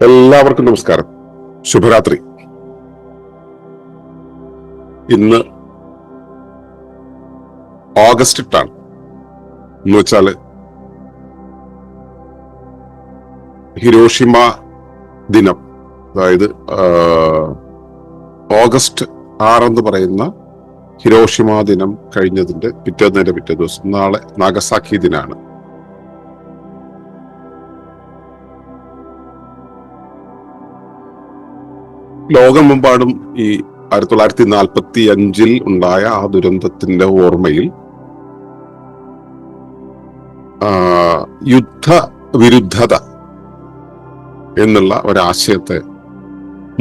എല്ലാവർക്കും നമസ്കാരം, ശുഭരാത്രി. ഇന്ന് ഓഗസ്റ്റ് 8 എന്ന് വെച്ചാല് ഹിരോഷിമ ദിനം. അതായത് ഓഗസ്റ്റ് 6 എന്ന് പറയുന്ന ഹിരോഷിമ ദിനം കഴിഞ്ഞതിന്റെ പിറ്റേ ദിവസം നാളെ നാഗസാക്കി ദിനാണ്. ലോകമെമ്പാടും ഈ 1945 ഉണ്ടായ ആ ദുരന്തത്തിന്റെ ഓർമ്മയിൽ യുദ്ധവിരുദ്ധത എന്നുള്ള ഒരാശയത്തെ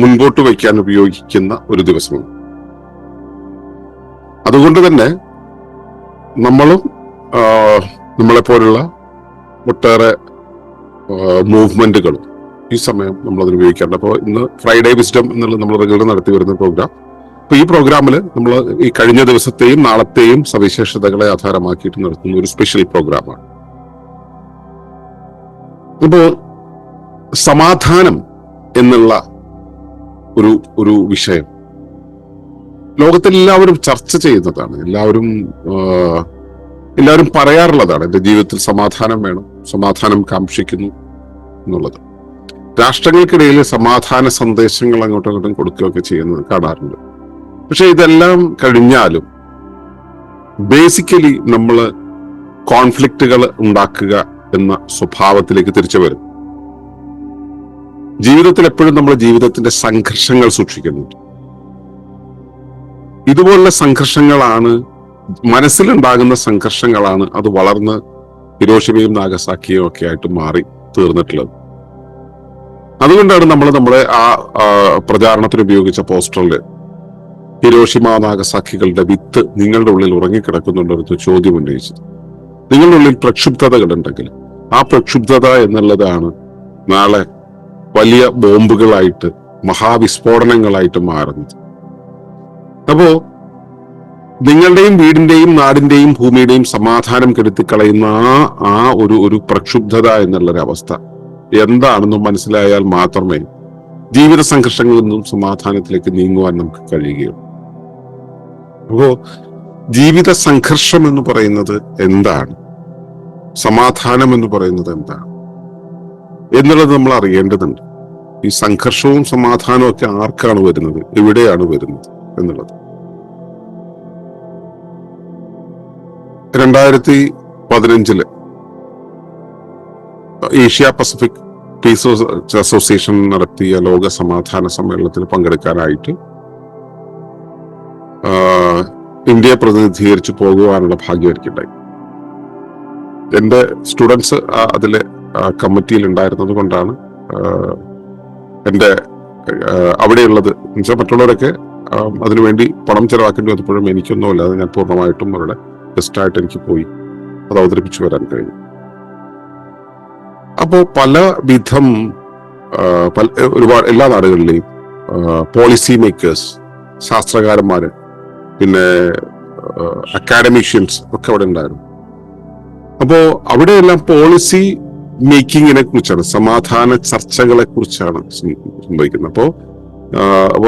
മുൻപോട്ട് വയ്ക്കാൻ ഉപയോഗിക്കുന്ന ഒരു ദിവസമാണ്. അതുകൊണ്ട് തന്നെ നമ്മളും നമ്മളെപ്പോലുള്ള ഒട്ടേറെ മൂവ്മെന്റുകളും ഈ സമയം നമ്മൾ അതിന് ഉപയോഗിക്കാറുണ്ട്. അപ്പോൾ ഇന്ന് ഫ്രൈഡേ വിസ്ഡം എന്നുള്ള നമ്മൾ റെഗുലർ നടത്തി വരുന്ന പ്രോഗ്രാം. അപ്പൊ ഈ പ്രോഗ്രാമിൽ നമ്മൾ ഈ കഴിഞ്ഞ ദിവസത്തെയും നാളത്തെയും സവിശേഷതകളെ ആധാരമാക്കിയിട്ട് നടത്തുന്ന ഒരു സ്പെഷ്യൽ പ്രോഗ്രാമാണ്. ഇപ്പോ സമാധാനം എന്നുള്ള ഒരു വിഷയം ലോകത്തെല്ലാവരും ചർച്ച ചെയ്യുന്നതാണ്. എല്ലാവരും പറയാറുള്ളതാണ്, എന്റെ ജീവിതത്തിൽ സമാധാനം വേണം, സമാധാനം കാക്ഷിക്കുന്നു എന്നുള്ളത്. രാഷ്ട്രങ്ങൾക്കിടയിൽ സമാധാന സന്ദേശങ്ങൾ അങ്ങോട്ടും കൊടുക്കുകയൊക്കെ ചെയ്യുന്നത് കാണാറുണ്ട്. പക്ഷെ ഇതെല്ലാം കഴിഞ്ഞാലും ബേസിക്കലി നമ്മൾ കോൺഫ്ലിക്റ്റുകൾ ഉണ്ടാക്കുക എന്ന സ്വഭാവത്തിലേക്ക് തിരിച്ചു വരും. ജീവിതത്തിൽ എപ്പോഴും നമ്മൾ ജീവിതത്തിന്റെ സംഘർഷങ്ങൾ സൂക്ഷിക്കുന്നുണ്ട്. ഇതുപോലുള്ള സംഘർഷങ്ങളാണ്, മനസ്സിലുണ്ടാകുന്ന സംഘർഷങ്ങളാണ് അത് വളർന്ന് ഹിരോഷിമയും നാഗസാക്കിയും ഒക്കെ ആയിട്ട് മാറി തീർന്നിട്ടുള്ളത്. അതുകൊണ്ടാണ് നമ്മുടെ ആ പ്രചാരണത്തിന് ഉപയോഗിച്ച പോസ്റ്ററിൽ ഹിരോഷിമ നാഗസാക്കികളുടെ വിത്ത് നിങ്ങളുടെ ഉള്ളിൽ ഉറങ്ങിക്കിടക്കുന്നുണ്ടെന്ന് ചോദ്യം ഉന്നയിച്ചത്. നിങ്ങളുടെ ഉള്ളിൽ പ്രക്ഷുബ്ധതകളുണ്ടെങ്കിൽ ആ പ്രക്ഷുബ്ധത എന്നുള്ളതാണ് നാളെ വലിയ ബോംബുകളായിട്ട്, മഹാവിസ്ഫോടനങ്ങളായിട്ട് മാറുന്നത്. അപ്പോ നിങ്ങളുടെയും വീടിന്റെയും നാടിന്റെയും ഭൂമിയുടെയും സമാധാനം കെടുത്തിക്കളയുന്ന ആ ഒരു പ്രക്ഷുബ്ധത എന്നുള്ളൊരവസ്ഥ എന്താണെന്നും മനസ്സിലായാൽ മാത്രമേ ജീവിത സംഘർഷങ്ങളിൽ നിന്നും സമാധാനത്തിലേക്ക് നീങ്ങുവാൻ നമുക്ക് കഴിയുകയുള്ളൂ. അപ്പോ ജീവിത സംഘർഷം എന്ന് പറയുന്നത് എന്താണ്, സമാധാനം എന്ന് പറയുന്നത് എന്താണ് എന്നുള്ളത് നമ്മൾ അറിയേണ്ടതുണ്ട്. ഈ സംഘർഷവും സമാധാനവും ഒക്കെ ആർക്കാണ് വരുന്നത്, എവിടെയാണ് വരുന്നത് എന്നുള്ളത്. 2015 ഏഷ്യ പസഫിക് പീസ് അസോസിയേഷൻ നടത്തിയ ലോക സമാധാന സമ്മേളനത്തിൽ പങ്കെടുക്കാനായിട്ട് ഇന്ത്യയെ പ്രതിനിധീകരിച്ച് പോകുവാനുള്ള ഭാഗ്യം എനിക്കുണ്ടായി. എന്റെ സ്റ്റുഡൻസ് അതിലെ കമ്മിറ്റിയിൽ ഉണ്ടായിരുന്നത് കൊണ്ടാണ് എന്റെ അവിടെയുള്ളത് എന്നുവെച്ചാൽ മറ്റുള്ളവരൊക്കെ അതിനുവേണ്ടി പണം ചെലവാക്കേണ്ടി വന്നപ്പോഴും എനിക്കൊന്നുമില്ല, അത് ഞാൻ പൂർണ്ണമായിട്ടും അവരുടെ ഗസ്റ്റായിട്ട് എനിക്ക് പോയി അത് അവതരിപ്പിച്ചു വരാൻ കഴിഞ്ഞു. അപ്പോ പല വിധം ഒരുപാട് എല്ലാ നാടുകളിലെയും പോളിസി മേക്കേഴ്സ്, ശാസ്ത്രകാരന്മാര്, പിന്നെ അക്കാഡമിഷ്യൻസ് ഒക്കെ അവിടെ ഉണ്ടായിരുന്നു. അപ്പോ അവിടെയെല്ലാം പോളിസി മേക്കിങ്ങിനെ കുറിച്ചാണ്, സമാധാന ചർച്ചകളെ കുറിച്ചാണ് സംഭവിക്കുന്നത്. അപ്പോ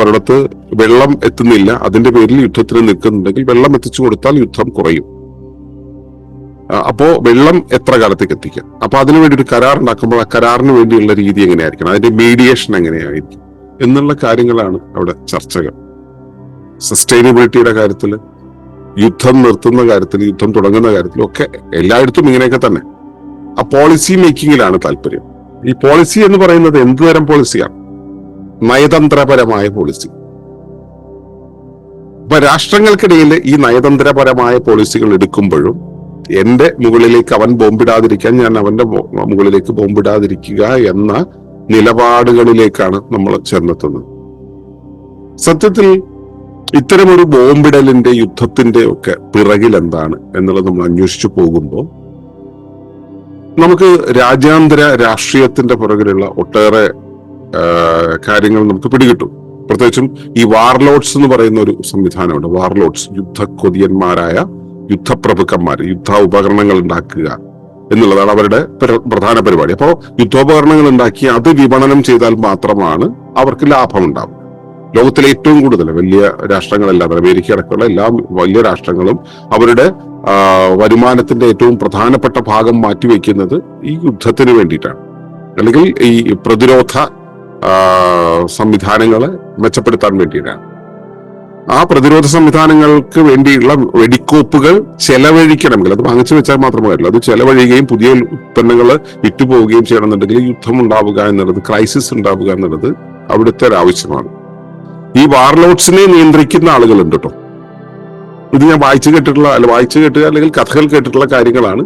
ഒരിടത്ത് വെള്ളം എത്തുന്നില്ല, അതിന്റെ പേരിൽ യുദ്ധത്തിന് നിൽക്കുന്നുണ്ടെങ്കിൽ വെള്ളം എത്തിച്ചു കൊടുത്താൽ യുദ്ധം കുറയും. അപ്പോ വെള്ളം എത്ര കാലത്തേക്ക് എത്തിക്കാം, അപ്പൊ അതിനുവേണ്ടി ഒരു കരാർ ഉണ്ടാക്കുമ്പോൾ ആ കരാറിന് വേണ്ടിയുള്ള രീതി എങ്ങനെയായിരിക്കണം, അതിന്റെ മീഡിയേഷൻ എങ്ങനെയായിരിക്കും എന്നുള്ള കാര്യങ്ങളാണ് അവിടെ ചർച്ചകൾ. സസ്റ്റൈനബിലിറ്റിയുടെ കാര്യത്തിൽ, യുദ്ധം നിർത്തുന്ന കാര്യത്തിൽ, യുദ്ധം തുടങ്ങുന്ന കാര്യത്തിലും ഒക്കെ എല്ലായിടത്തും ഇങ്ങനെയൊക്കെ തന്നെ. ആ പോളിസി മേക്കിങ്ങിലാണ് താല്പര്യം. ഈ പോളിസി എന്ന് പറയുന്നത് എന്ത് തരം പോളിസിയാണ്? നയതന്ത്രപരമായ പോളിസി. അപ്പൊ രാഷ്ട്രങ്ങൾക്കിടയിൽ ഈ നയതന്ത്രപരമായ പോളിസികൾ എടുക്കുമ്പോഴും എന്റെ മുകളിലേക്ക് അവൻ ബോംബിടാതിരിക്കാൻ ഞാൻ അവന്റെ മുകളിലേക്ക് ബോംബിടാതിരിക്കുക എന്ന നിലപാടുകളിലേക്കാണ് നമ്മൾ ചേർന്നെത്തുന്നത്. സത്യത്തിൽ ഇത്തരമൊരു ബോംബിടലിന്റെ, യുദ്ധത്തിന്റെ ഒക്കെ പിറകിൽ എന്താണ് എന്നുള്ളത് നമ്മൾ അന്വേഷിച്ചു പോകുമ്പോൾ നമുക്ക് രാജ്യാന്തര രാഷ്ട്രീയത്തിന്റെ പുറകിലുള്ള ഒട്ടേറെ കാര്യങ്ങൾ നമുക്ക് പിടികിട്ടും. പ്രത്യേകിച്ചും ഈ വാർലോഡ്സ് എന്ന് പറയുന്ന ഒരു സംവിധാനമുണ്ട്. വാർലോഡ്സ്, യുദ്ധക്കൊതിയന്മാരായ യുദ്ധപ്രഭുക്കന്മാർ, യുദ്ധ ഉപകരണങ്ങൾ ഉണ്ടാക്കുക, എന്നുള്ളതാണ് അവരുടെ പ്രധാന പരിപാടി. അപ്പോൾ യുദ്ധോപകരണങ്ങൾ ഉണ്ടാക്കി അത് വിപണനം ചെയ്താൽ മാത്രമാണ് അവർക്ക് ലാഭം ഉണ്ടാവുക. ലോകത്തിലെ ഏറ്റവും കൂടുതൽ വലിയ രാഷ്ട്രങ്ങളെല്ലാം, അമേരിക്ക അടക്കമുള്ള എല്ലാ വലിയ രാഷ്ട്രങ്ങളും അവരുടെ വരുമാനത്തിന്റെ ഏറ്റവും പ്രധാനപ്പെട്ട ഭാഗം മാറ്റിവെക്കുന്നത് ഈ യുദ്ധത്തിന് വേണ്ടിയിട്ടാണ്, അല്ലെങ്കിൽ ഈ പ്രതിരോധ സംവിധാനങ്ങളെ മെച്ചപ്പെടുത്താൻ വേണ്ടിയിട്ടാണ്. ആ പ്രതിരോധ സംവിധാനങ്ങൾക്ക് വേണ്ടിയുള്ള വെടിക്കോപ്പുകൾ ചെലവഴിക്കണമെങ്കിൽ അത് വാങ്ങിച്ചു വെച്ചാൽ മാത്രമേ കാര്യമില്ല, അത് ചെലവഴിയുകയും പുതിയ ഉൽപ്പന്നങ്ങൾ വിറ്റുപോവുകയും ചെയ്യണമെന്നുണ്ടെങ്കിൽ യുദ്ധം ഉണ്ടാവുക എന്നുള്ളത്, ക്രൈസിസ് ഉണ്ടാവുക എന്നുള്ളത് അവിടുത്തെ ഒരു ആവശ്യമാണ്. ഈ വാർലോഡ്സിനെ നിയന്ത്രിക്കുന്ന ആളുകളുണ്ട് കേട്ടോ. ഇത് ഞാൻ വായിച്ചു കേട്ടുക അല്ലെങ്കിൽ കഥകൾ കേട്ടിട്ടുള്ള കാര്യങ്ങളാണ്.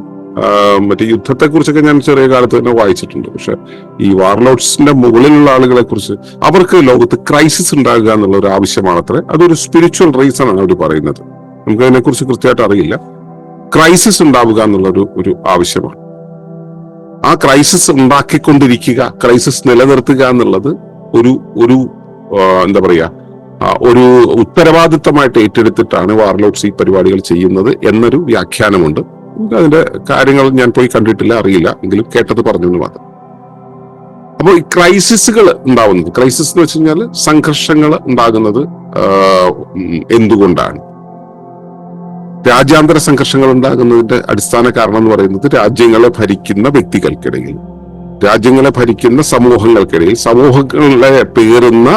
മറ്റേ യുദ്ധത്തെ കുറിച്ചൊക്കെ ഞാൻ ചെറിയ കാലത്ത് തന്നെ വായിച്ചിട്ടുണ്ട്. പക്ഷെ ഈ വാർലോഡ്സിന്റെ മുകളിലുള്ള ആളുകളെ കുറിച്ച്, അവർക്ക് ലോകത്ത് ക്രൈസിസ് ഉണ്ടാകുക എന്നുള്ള ഒരു ആവശ്യമാണത്രേ. അതൊരു സ്പിരിച്വൽ റീസൺ ആണ് അവർ പറയുന്നത്. നമുക്ക് അതിനെ കുറിച്ച് കൃത്യമായിട്ട് അറിയില്ല. ക്രൈസിസ് ഉണ്ടാവുക എന്നുള്ള ഒരു ആവശ്യമാണ്. ആ ക്രൈസിസ് ഉണ്ടാക്കിക്കൊണ്ടിരിക്കുക, ക്രൈസിസ് നിലനിർത്തുക എന്നുള്ളത് ഒരു എന്താ പറയാ, ഒരു ഉത്തരവാദിത്തമായിട്ട് ഏറ്റെടുത്തിട്ടാണ് വാർലോഡ്സ് ഈ പരിപാടികൾ ചെയ്യുന്നത് എന്നൊരു വ്യാഖ്യാനമുണ്ട്. അതിന്റെ കാര്യങ്ങൾ ഞാൻ പോയി കണ്ടിട്ടില്ല, അറിയില്ല, എങ്കിലും കേട്ടത് പറഞ്ഞു മാത്രം. അപ്പോൾ ഈ ക്രൈസിസുകൾ ഉണ്ടാവുന്നത്, ക്രൈസിസ് എന്ന് വെച്ച് കഴിഞ്ഞാൽ സംഘർഷങ്ങൾ ഉണ്ടാകുന്നത് എന്തുകൊണ്ടാണ്? രാജ്യാന്തര സംഘർഷങ്ങൾ ഉണ്ടാകുന്നതിന്റെ അടിസ്ഥാന കാരണം എന്ന് പറയുന്നത് രാജ്യങ്ങളെ ഭരിക്കുന്ന വ്യക്തികൾക്കിടയിൽ, രാജ്യങ്ങളെ ഭരിക്കുന്ന സമൂഹങ്ങൾക്കിടയിൽ, സമൂഹങ്ങളെ പേറുന്ന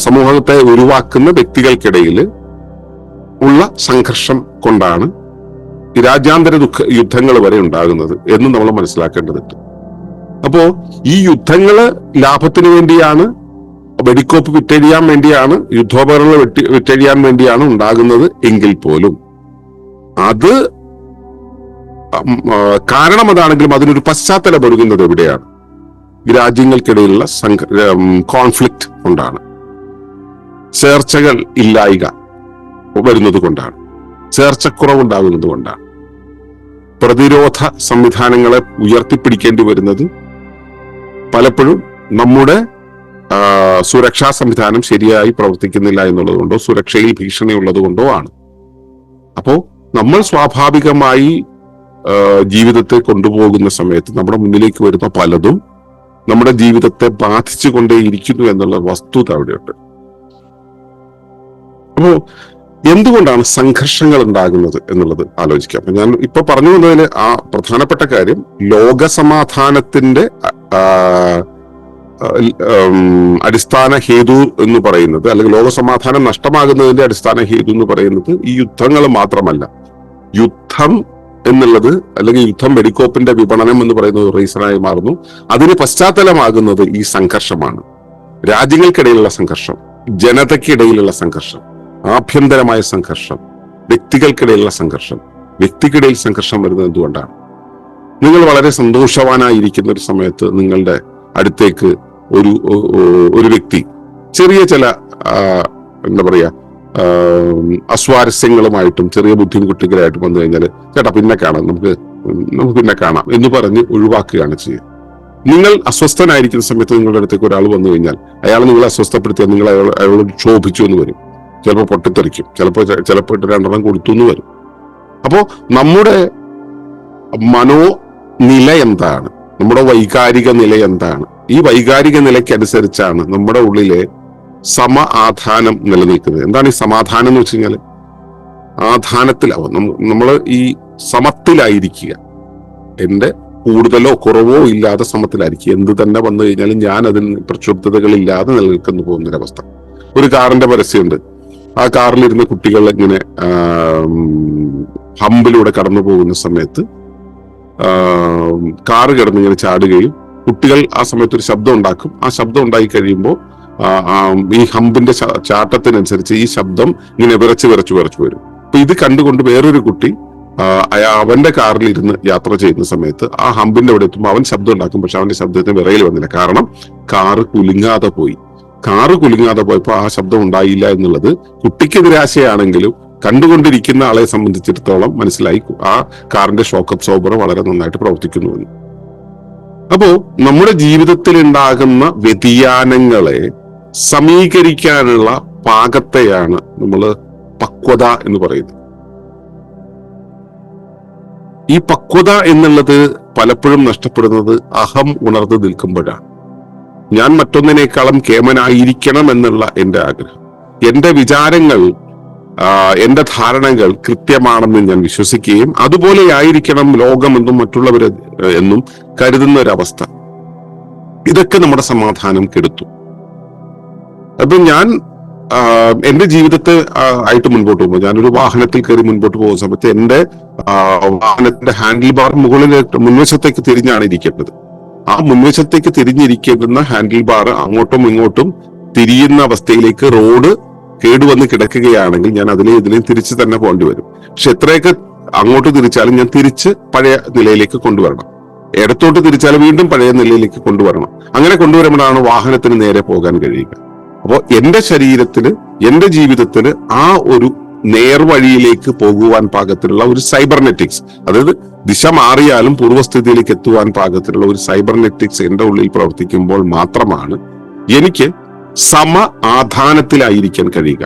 സമൂഹത്തെ ഉരുവാക്കുന്ന വ്യക്തികൾക്കിടയിൽ ഉള്ള സംഘർഷം കൊണ്ടാണ് ഈ രാജ്യാന്തര യുദ്ധങ്ങൾ വരെ ഉണ്ടാകുന്നത് എന്ന് നമ്മൾ മനസ്സിലാക്കേണ്ടതുണ്ട്. അപ്പോ ഈ യുദ്ധങ്ങള് ലാഭത്തിന് വേണ്ടിയാണ്, വെടിക്കോപ്പ് വിറ്റഴിയാൻ വേണ്ടിയാണ്, യുദ്ധോപകരണങ്ങൾ വിറ്റഴിയാൻ വേണ്ടിയാണ് ഉണ്ടാകുന്നത് എങ്കിൽ പോലും അത് കാരണം അതാണെങ്കിലും അതിനൊരു പശ്ചാത്തലം ഒരുങ്ങുന്നത് എവിടെയാണ്? രാജ്യങ്ങൾക്കിടയിലുള്ള കോൺഫ്ലിക്റ്റ് കൊണ്ടാണ്, ചേർച്ചകൾ ഇല്ലായ്ക വരുന്നത് കൊണ്ടാണ്, ചേർച്ചക്കുറവുണ്ടാകുന്നത് കൊണ്ടാണ്, പ്രതിരോധ സംവിധാനങ്ങളെ ഉയർത്തിപ്പിടിക്കേണ്ടി വരുന്നത് പലപ്പോഴും നമ്മുടെ സുരക്ഷാ സംവിധാനം ശരിയായി പ്രവർത്തിക്കുന്നില്ല എന്നുള്ളത് കൊണ്ടോ സുരക്ഷയിൽ ഭീഷണി ഉള്ളത് കൊണ്ടോ ആണ്. അപ്പോ നമ്മൾ സ്വാഭാവികമായി ജീവിതത്തെ കൊണ്ടുപോകുന്ന സമയത്ത് നമ്മുടെ മുന്നിലേക്ക് വരുന്ന പലതും നമ്മുടെ ജീവിതത്തെ ബാധിച്ചു കൊണ്ടേയിരിക്കുന്നു എന്നുള്ള വസ്തുത അവിടെയുണ്ട്. അപ്പോ എന്തുകൊണ്ടാണ് സംഘർഷങ്ങൾ ഉണ്ടാകുന്നത് എന്നുള്ളത് ആലോചിക്കാം. അപ്പൊ ഞാൻ ഇപ്പൊ പറഞ്ഞു വന്നതിൽ ആ പ്രധാനപ്പെട്ട കാര്യം, ലോകസമാധാനത്തിന്റെ അടിസ്ഥാന ഹേതു എന്ന് പറയുന്നത്, അല്ലെങ്കിൽ ലോകസമാധാനം നഷ്ടമാകുന്നതിന്റെ അടിസ്ഥാന ഹേതു എന്ന് പറയുന്നത് ഈ യുദ്ധങ്ങൾ മാത്രമല്ല. യുദ്ധം എന്നുള്ളത്, അല്ലെങ്കിൽ യുദ്ധം വെടിക്കോപ്പിന്റെ വിപണനം എന്ന് പറയുന്ന ഒരു റീസണായി മാറുന്നു. അതിന് പശ്ചാത്തലമാകുന്നത് ഈ സംഘർഷമാണ്. രാജ്യങ്ങൾക്കിടയിലുള്ള സംഘർഷം, ജനതയ്ക്കിടയിലുള്ള സംഘർഷം, ആഭ്യന്തരമായ സംഘർഷം, വ്യക്തികൾക്കിടയിലുള്ള സംഘർഷം. വ്യക്തിക്കിടയിൽ സംഘർഷം വരുന്നത് എന്തുകൊണ്ടാണ്? നിങ്ങൾ വളരെ സന്തോഷവാനായിരിക്കുന്ന ഒരു സമയത്ത് നിങ്ങളുടെ അടുത്തേക്ക് ഒരു വ്യക്തി ചെറിയ ചില എന്താ പറയാ അസ്വാരസ്യങ്ങളുമായിട്ടും ചെറിയ ബുദ്ധിമുട്ടുകളായിട്ടും വന്നു കഴിഞ്ഞാൽ, ചേട്ടാ പിന്നെ കാണാം, നമുക്ക് പിന്നെ കാണാം എന്ന് പറഞ്ഞ് ഒഴിവാക്കുകയാണ് ചെയ്യുക. നിങ്ങൾ അസ്വസ്ഥനായിരിക്കുന്ന സമയത്ത് നിങ്ങളുടെ അടുത്തേക്ക് ഒരാൾ വന്നു കഴിഞ്ഞാൽ അയാൾ നിങ്ങളെ അസ്വസ്ഥപ്പെടുത്തിയാൽ നിങ്ങൾ അയാളോട് ക്ഷോഭിച്ചു എന്ന് വരും, ചിലപ്പോൾ പൊട്ടിത്തെറിക്കും, ചിലപ്പോൾ രണ്ടെണ്ണം കൊടുത്തു എന്ന് വരും. അപ്പോ നമ്മുടെ മനോനില എന്താണ്, നമ്മുടെ വൈകാരിക നില എന്താണ്? ഈ വൈകാരിക നിലയ്ക്കനുസരിച്ചാണ് നമ്മുടെ ഉള്ളിലെ സമാധാനം നിലനിൽക്കുന്നത്. എന്താണ് ഈ സമാധാനം എന്ന് വെച്ച് കഴിഞ്ഞാൽ? ആധാനത്തിലാവും നമ്മൾ ഈ സമത്തിലായിരിക്കുക. എന്റെ കൂടുതലോ കുറവോ ഇല്ലാതെ സമത്തിലായിരിക്കുക. എന്ത് തന്നെ വന്നു കഴിഞ്ഞാലും ഞാൻ അതിൽ പ്രക്ഷുബ്ധതകളില്ലാതെ നിലനിൽക്കുന്നു പോകുന്നൊരവസ്ഥ. ഒരു കാറിന്റെ പരസ്യമുണ്ട്. ആ കാറിലിരുന്ന കുട്ടികൾ ഇങ്ങനെ ഹമ്പിലൂടെ കടന്നു പോകുന്ന സമയത്ത് കാറ് കിടന്നിങ്ങനെ ചാടുകയും കുട്ടികൾ ആ സമയത്ത് ഒരു ശബ്ദം ഉണ്ടാക്കും. ആ ശബ്ദം ഉണ്ടായി കഴിയുമ്പോൾ ഈ ഹമ്പിന്റെ ചാട്ടത്തിനനുസരിച്ച് ഈ ശബ്ദം ഇങ്ങനെ വിറച്ച് വരും. അപ്പൊ ഇത് കണ്ടുകൊണ്ട് വേറൊരു കുട്ടി അവന്റെ കാറിൽ ഇരുന്ന് യാത്ര ചെയ്യുന്ന സമയത്ത് ആ ഹമ്പിന്റെ അവിടെ എത്തുമ്പോൾ അവൻ ശബ്ദം ഉണ്ടാക്കും. പക്ഷെ അവന്റെ ശബ്ദത്തിന് വിറയിൽ വന്നില്ല. കാരണം കാറ് കുലുങ്ങാതെ പോയപ്പോൾ ആ ശബ്ദം ഉണ്ടായില്ല എന്നുള്ളത് കുട്ടിക്ക് നിരാശയാണെങ്കിലും കണ്ടുകൊണ്ടിരിക്കുന്ന ആളെ സംബന്ധിച്ചിടത്തോളം മനസ്സിലായി ആ കാറിന്റെ ഷോക്ക് അബ്സോർബർ വളരെ നന്നായിട്ട് പ്രവർത്തിക്കുന്നുവെന്ന്. അപ്പോ നമ്മുടെ ജീവിതത്തിൽ ഉണ്ടാകുന്ന വ്യതിയാനങ്ങളെ സമീകരിക്കാനുള്ള പാകത്തെയാണ് നമ്മൾ പക്വത എന്ന് പറയുന്നത്. ഈ പക്വത എന്നുള്ളത് പലപ്പോഴും നഷ്ടപ്പെടുന്നത് അഹം ഉണർന്നു നിൽക്കുമ്പോഴാണ്. ഞാൻ മറ്റൊന്നിനേക്കാളും കേമനായിരിക്കണം എന്നുള്ള എന്റെ ആഗ്രഹം, എന്റെ വിചാരങ്ങൾ, എന്റെ ധാരണകൾ കൃത്യമാണെന്ന് ഞാൻ വിശ്വസിക്കുകയും അതുപോലെ ആയിരിക്കണം ലോകമെന്നും മറ്റുള്ളവർ എന്നും കരുതുന്ന ഒരവസ്ഥ, ഇതൊക്കെ നമ്മുടെ സമാധാനം കെടുത്തു. അപ്പൊ ഞാൻ എന്റെ ജീവിതത്തെ ആയിട്ട് മുൻപോട്ട് പോകുമ്പോൾ, ഞാനൊരു വാഹനത്തിൽ കയറി മുൻപോട്ട് പോകുന്ന സമയത്ത് എന്റെ വാഹനത്തിന്റെ ഹാൻഡിൽ ബാർ മുൻവശത്തേക്ക് തിരിഞ്ഞാണ് ഇരിക്കേണ്ടത്. ആ മുൻവശത്തേക്ക് തിരിഞ്ഞിരിക്കുന്ന ഹാൻഡിൽ ബാർ അങ്ങോട്ടും ഇങ്ങോട്ടും തിരിയുന്ന അവസ്ഥയിലേക്ക് റോഡ് കേടുവന്ന് കിടക്കുകയാണെങ്കിൽ ഞാൻ ഇതിലെയും തിരിച്ച് തന്നെ പോകേണ്ടി വരും. പക്ഷെ എത്രയൊക്കെ അങ്ങോട്ട് തിരിച്ചാലും ഞാൻ തിരിച്ച് പഴയ നിലയിലേക്ക് കൊണ്ടുവരണം, ഇടത്തോട്ട് തിരിച്ചാലും വീണ്ടും പഴയ നിലയിലേക്ക് കൊണ്ടുവരണം. അങ്ങനെ കൊണ്ടുവരുമ്പോഴാണ് വാഹനത്തിന് നേരെ പോകാൻ കഴിയുക. അപ്പോൾ എന്റെ ശരീരത്തിന്, എന്റെ ജീവിതത്തിന് ആ ഒരു നേർവഴിയിലേക്ക് പോകുവാൻ പാകത്തിലുള്ള ഒരു സൈബർനെറ്റിക്സ്, അതായത് ദിശ മാറിയാലും പൂർവ്വസ്ഥിതിയിലേക്ക് എത്തുവാൻ പാകത്തിലുള്ള ഒരു സൈബർനെറ്റിക്സ് എന്റെ ഉള്ളിൽ പ്രവർത്തിക്കുമ്പോൾ മാത്രമാണ് എനിക്ക് സമാധാനത്തിലായിരിക്കാൻ കഴിയുക,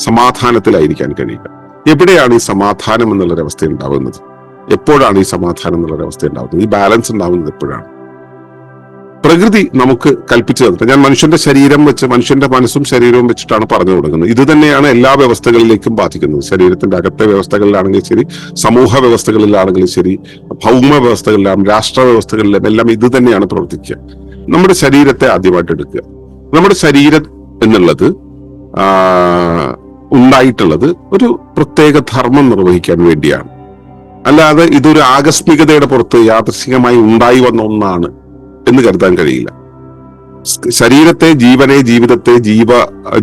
സമാധാനത്തിലായിരിക്കാൻ കഴിയുക. എവിടെയാണ് ഈ സമാധാനം എന്നുള്ളൊരവസ്ഥ ഉണ്ടാവുന്നത്? എപ്പോഴാണ് ഈ സമാധാനം എന്നുള്ളൊരവസ്ഥ ഉണ്ടാവുന്നത്? ഈ ബാലൻസ് ഉണ്ടാവുന്നത് എപ്പോഴാണ്? പ്രകൃതി നമുക്ക് കൽപ്പിച്ചു തന്നിട്ട്, ഞാൻ മനുഷ്യന്റെ ശരീരം വെച്ച്, മനുഷ്യന്റെ മനസ്സും ശരീരവും വെച്ചിട്ടാണ് പറഞ്ഞു കൊടുക്കുന്നത്. ഇത് തന്നെയാണ് എല്ലാ വ്യവസ്ഥകളിലേക്കും ബാധിക്കുന്നത്. ശരീരത്തിന്റെ അകത്തെ വ്യവസ്ഥകളിലാണെങ്കിലും ശരി, സമൂഹ വ്യവസ്ഥകളിലാണെങ്കിലും ശരി, ഭൗമ വ്യവസ്ഥകളിലാണെങ്കിലും രാഷ്ട്ര വ്യവസ്ഥകളിലും എല്ലാം ഇത് തന്നെയാണ് പ്രവർത്തിക്കുക. നമ്മുടെ ശരീരത്തെ ആദ്യമായിട്ട് എടുക്കുക. നമ്മുടെ ശരീരം എന്നുള്ളത് ഉണ്ടായിട്ടുള്ളത് ഒരു പ്രത്യേക ധർമ്മം നിർവഹിക്കാൻ വേണ്ടിയാണ്. അല്ലാതെ ഇതൊരു ആകസ്മികതയുടെ പുറത്ത് യാദൃശികമായി ഉണ്ടായി വന്ന ഒന്നാണ് എന്ന് കരുതാൻ കഴിയില്ല. ശരീരത്തെ, ജീവനെ, ജീവിതത്തെ,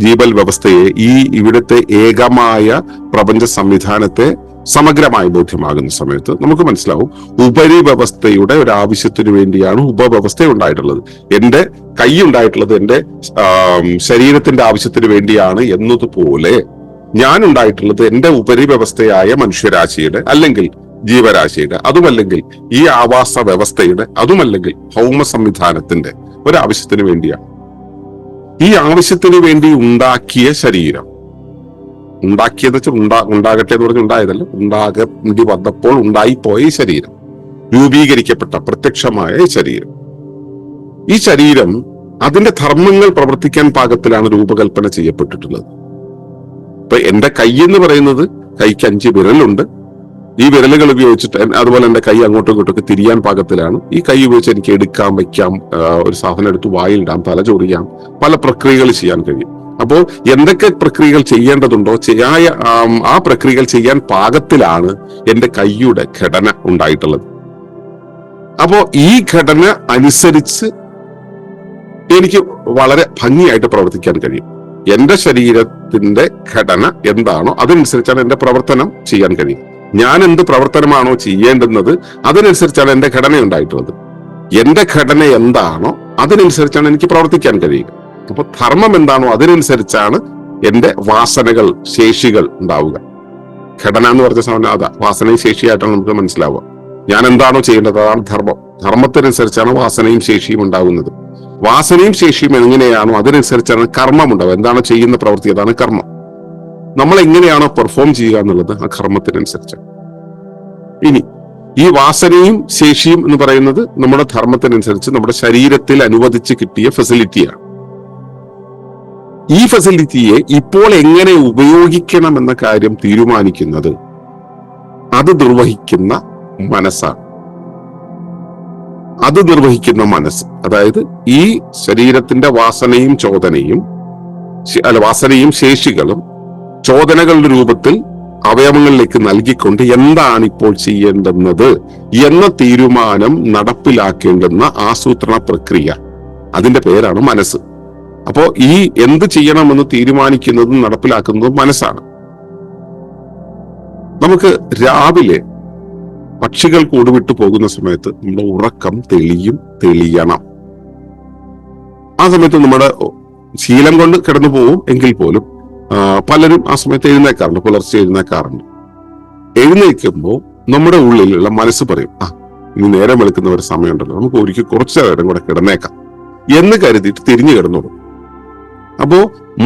ജീവൽ വ്യവസ്ഥയെ, ഈ ഇവിടുത്തെ ഏകമായ പ്രപഞ്ച സംവിധാനത്തെ സമഗ്രമായി ബോധ്യമാകുന്ന സമയത്ത് നമുക്ക് മനസ്സിലാവും ഉപരി വ്യവസ്ഥയുടെ ഒരു ആവശ്യത്തിന് വേണ്ടിയാണ് ഉപവ്യവസ്ഥ ഉണ്ടായിട്ടുള്ളത്. എന്റെ കൈ ഉണ്ടായിട്ടുള്ളത് എന്റെ ശരീരത്തിന്റെ ആവശ്യത്തിന് വേണ്ടിയാണ് എന്നതുപോലെ ഞാൻ ഉണ്ടായിട്ടുള്ളത് എന്റെ ഉപരി വ്യവസ്ഥയായ മനുഷ്യരാശിയുടെ, അല്ലെങ്കിൽ ജീവരാശിയുടെ, അതുമല്ലെങ്കിൽ ഈ ആവാസ വ്യവസ്ഥയുടെ, അതുമല്ലെങ്കിൽ ഭൗമ സംവിധാനത്തിന്റെ ഒരാവശ്യത്തിന് വേണ്ടിയാണ്. ഈ ആവശ്യത്തിന് വേണ്ടി ഉണ്ടാക്കിയ ശരീരം, ഉണ്ടാക്കിയെന്ന് വെച്ചാൽ ഉണ്ടാകട്ടെ എന്ന് പറഞ്ഞ് ഉണ്ടായതല്ല, ഉണ്ടാകേണ്ടി വന്നപ്പോൾ ഉണ്ടായിപ്പോയ ഈ ശരീരം, രൂപീകരിക്കപ്പെട്ട പ്രത്യക്ഷമായ ഈ ശരീരം, ഈ ശരീരം അതിന്റെ ധർമ്മങ്ങൾ പ്രവർത്തിക്കാൻ പാകത്തിലാണ് രൂപകൽപ്പന ചെയ്യപ്പെട്ടിട്ടുള്ളത്. ഇപ്പൊ എന്റെ കൈ എന്ന് പറയുന്നത്, കൈക്ക് 5 വിരലുണ്ട്. ഈ വിരലുകൾ ഉപയോഗിച്ചിട്ട്, അതുപോലെ എന്റെ കൈ അങ്ങോട്ടും ഇങ്ങോട്ടൊക്കെ തിരിയാൻ പാകത്തിലാണ്. ഈ കൈ ഉപയോഗിച്ച് എനിക്ക് എടുക്കാം, വയ്ക്കാം, ഒരു സാധനം എടുത്ത് വായിലിടാം, തല ചൊറിയാം, പല പ്രക്രിയകൾ ചെയ്യാൻ കഴിയും. അപ്പോൾ എന്തൊക്കെ പ്രക്രിയകൾ ചെയ്യേണ്ടതുണ്ടോ ആ പ്രക്രിയകൾ ചെയ്യാൻ പാകത്തിലാണ് എന്റെ കൈയുടെ ഘടന ഉണ്ടായിട്ടുള്ളത്. അപ്പോ ഈ ഘടന അനുസരിച്ച് എനിക്ക് വളരെ ഭംഗിയായിട്ട് പ്രവർത്തിക്കാൻ കഴിയും. എന്റെ ശരീരത്തിന്റെ ഘടന എന്താണോ അതനുസരിച്ചാണ് എന്റെ പ്രവർത്തനം ചെയ്യാൻ കഴിയും. ഞാൻ എന്ത് പ്രവർത്തനമാണോ ചെയ്യേണ്ടുന്നത് അതിനനുസരിച്ചാണ് എന്റെ ഘടന ഉണ്ടായിട്ടുള്ളത്. എന്റെ ഘടന എന്താണോ അതിനനുസരിച്ചാണ് എനിക്ക് പ്രവർത്തിക്കാൻ കഴിയുക. അപ്പൊ ധർമ്മം എന്താണോ അതിനനുസരിച്ചാണ് എന്റെ വാസനകൾ, ശേഷികൾ ഉണ്ടാവുക. ഘടന എന്ന് പറഞ്ഞ സമയം അതാ വാസനയും ശേഷിയായിട്ടാണ് നമുക്ക് മനസ്സിലാവുക. ഞാൻ എന്താണോ ചെയ്യേണ്ടത് അതാണ് ധർമ്മം. ധർമ്മത്തിനനുസരിച്ചാണ് വാസനയും ശേഷിയും ഉണ്ടാകുന്നത്. വാസനയും ശേഷിയും എങ്ങനെയാണോ അതിനനുസരിച്ചാണ് കർമ്മം ഉണ്ടാവുക. എന്താണോ ചെയ്യുന്ന പ്രവൃത്തി അതാണ് കർമ്മം. നമ്മൾ എങ്ങനെയാണോ പെർഫോം ചെയ്യുക എന്നുള്ളത് ആ കർമ്മത്തിനനുസരിച്ചാണ്. ഇനി ഈ വാസനയും ശേഷിയും എന്ന് പറയുന്നത് നമ്മുടെ ധർമ്മത്തിനനുസരിച്ച് നമ്മുടെ ശരീരത്തിൽ അനുവദിച്ച് കിട്ടിയ ഫെസിലിറ്റിയാണ്. ഈ ഫെസിലിറ്റിയെ ഇപ്പോൾ എങ്ങനെ ഉപയോഗിക്കണം എന്ന കാര്യം തീരുമാനിക്കുന്നത് അത് നിർവഹിക്കുന്ന മനസ്സാണ്. അത് നിർവഹിക്കുന്ന മനസ്സ്, അതായത് ഈ ശരീരത്തിന്റെ വാസനയും ശേഷികളും ചോദനകളുടെ രൂപത്തിൽ അവയവങ്ങളിലേക്ക് നൽകിക്കൊണ്ട് എന്താണ് ഇപ്പോൾ ചെയ്യേണ്ടുന്നത് എന്ന തീരുമാനം നടപ്പിലാക്കേണ്ടുന്ന ആസൂത്രണ പ്രക്രിയ, അതിന്റെ പേരാണ് മനസ്സ്. അപ്പോ ഈ എന്ത് ചെയ്യണമെന്ന് തീരുമാനിക്കുന്നതും നടപ്പിലാക്കുന്നതും മനസ്സാണ്. നമുക്ക് രാവിലെ പക്ഷികൾ കൂടുവിട്ട് പോകുന്ന സമയത്ത് നമ്മുടെ ഉറക്കം തെളിയണം. ആ സമയത്ത് നമ്മുടെ ശീലം കൊണ്ട് കിടന്നു പോവും എങ്കിൽ പോലും പലരും ആ സമയത്ത് എഴുന്നേക്കാറുണ്ട്, പുലർച്ചെ എഴുന്നേക്കാറുണ്ട്. എഴുന്നേൽക്കുമ്പോൾ നമ്മുടെ ഉള്ളിലുള്ള മനസ്സ് പറയും, ഇനി നേരം വെളുക്കുന്ന ഒരു സമയമുണ്ടല്ലോ, നമുക്ക് ഒരിക്കൽ കുറച്ചു നേരം കൂടെ കിടന്നേക്കാം എന്ന് കരുതിയിട്ട് തിരിഞ്ഞു കിടന്നോളും. അപ്പോ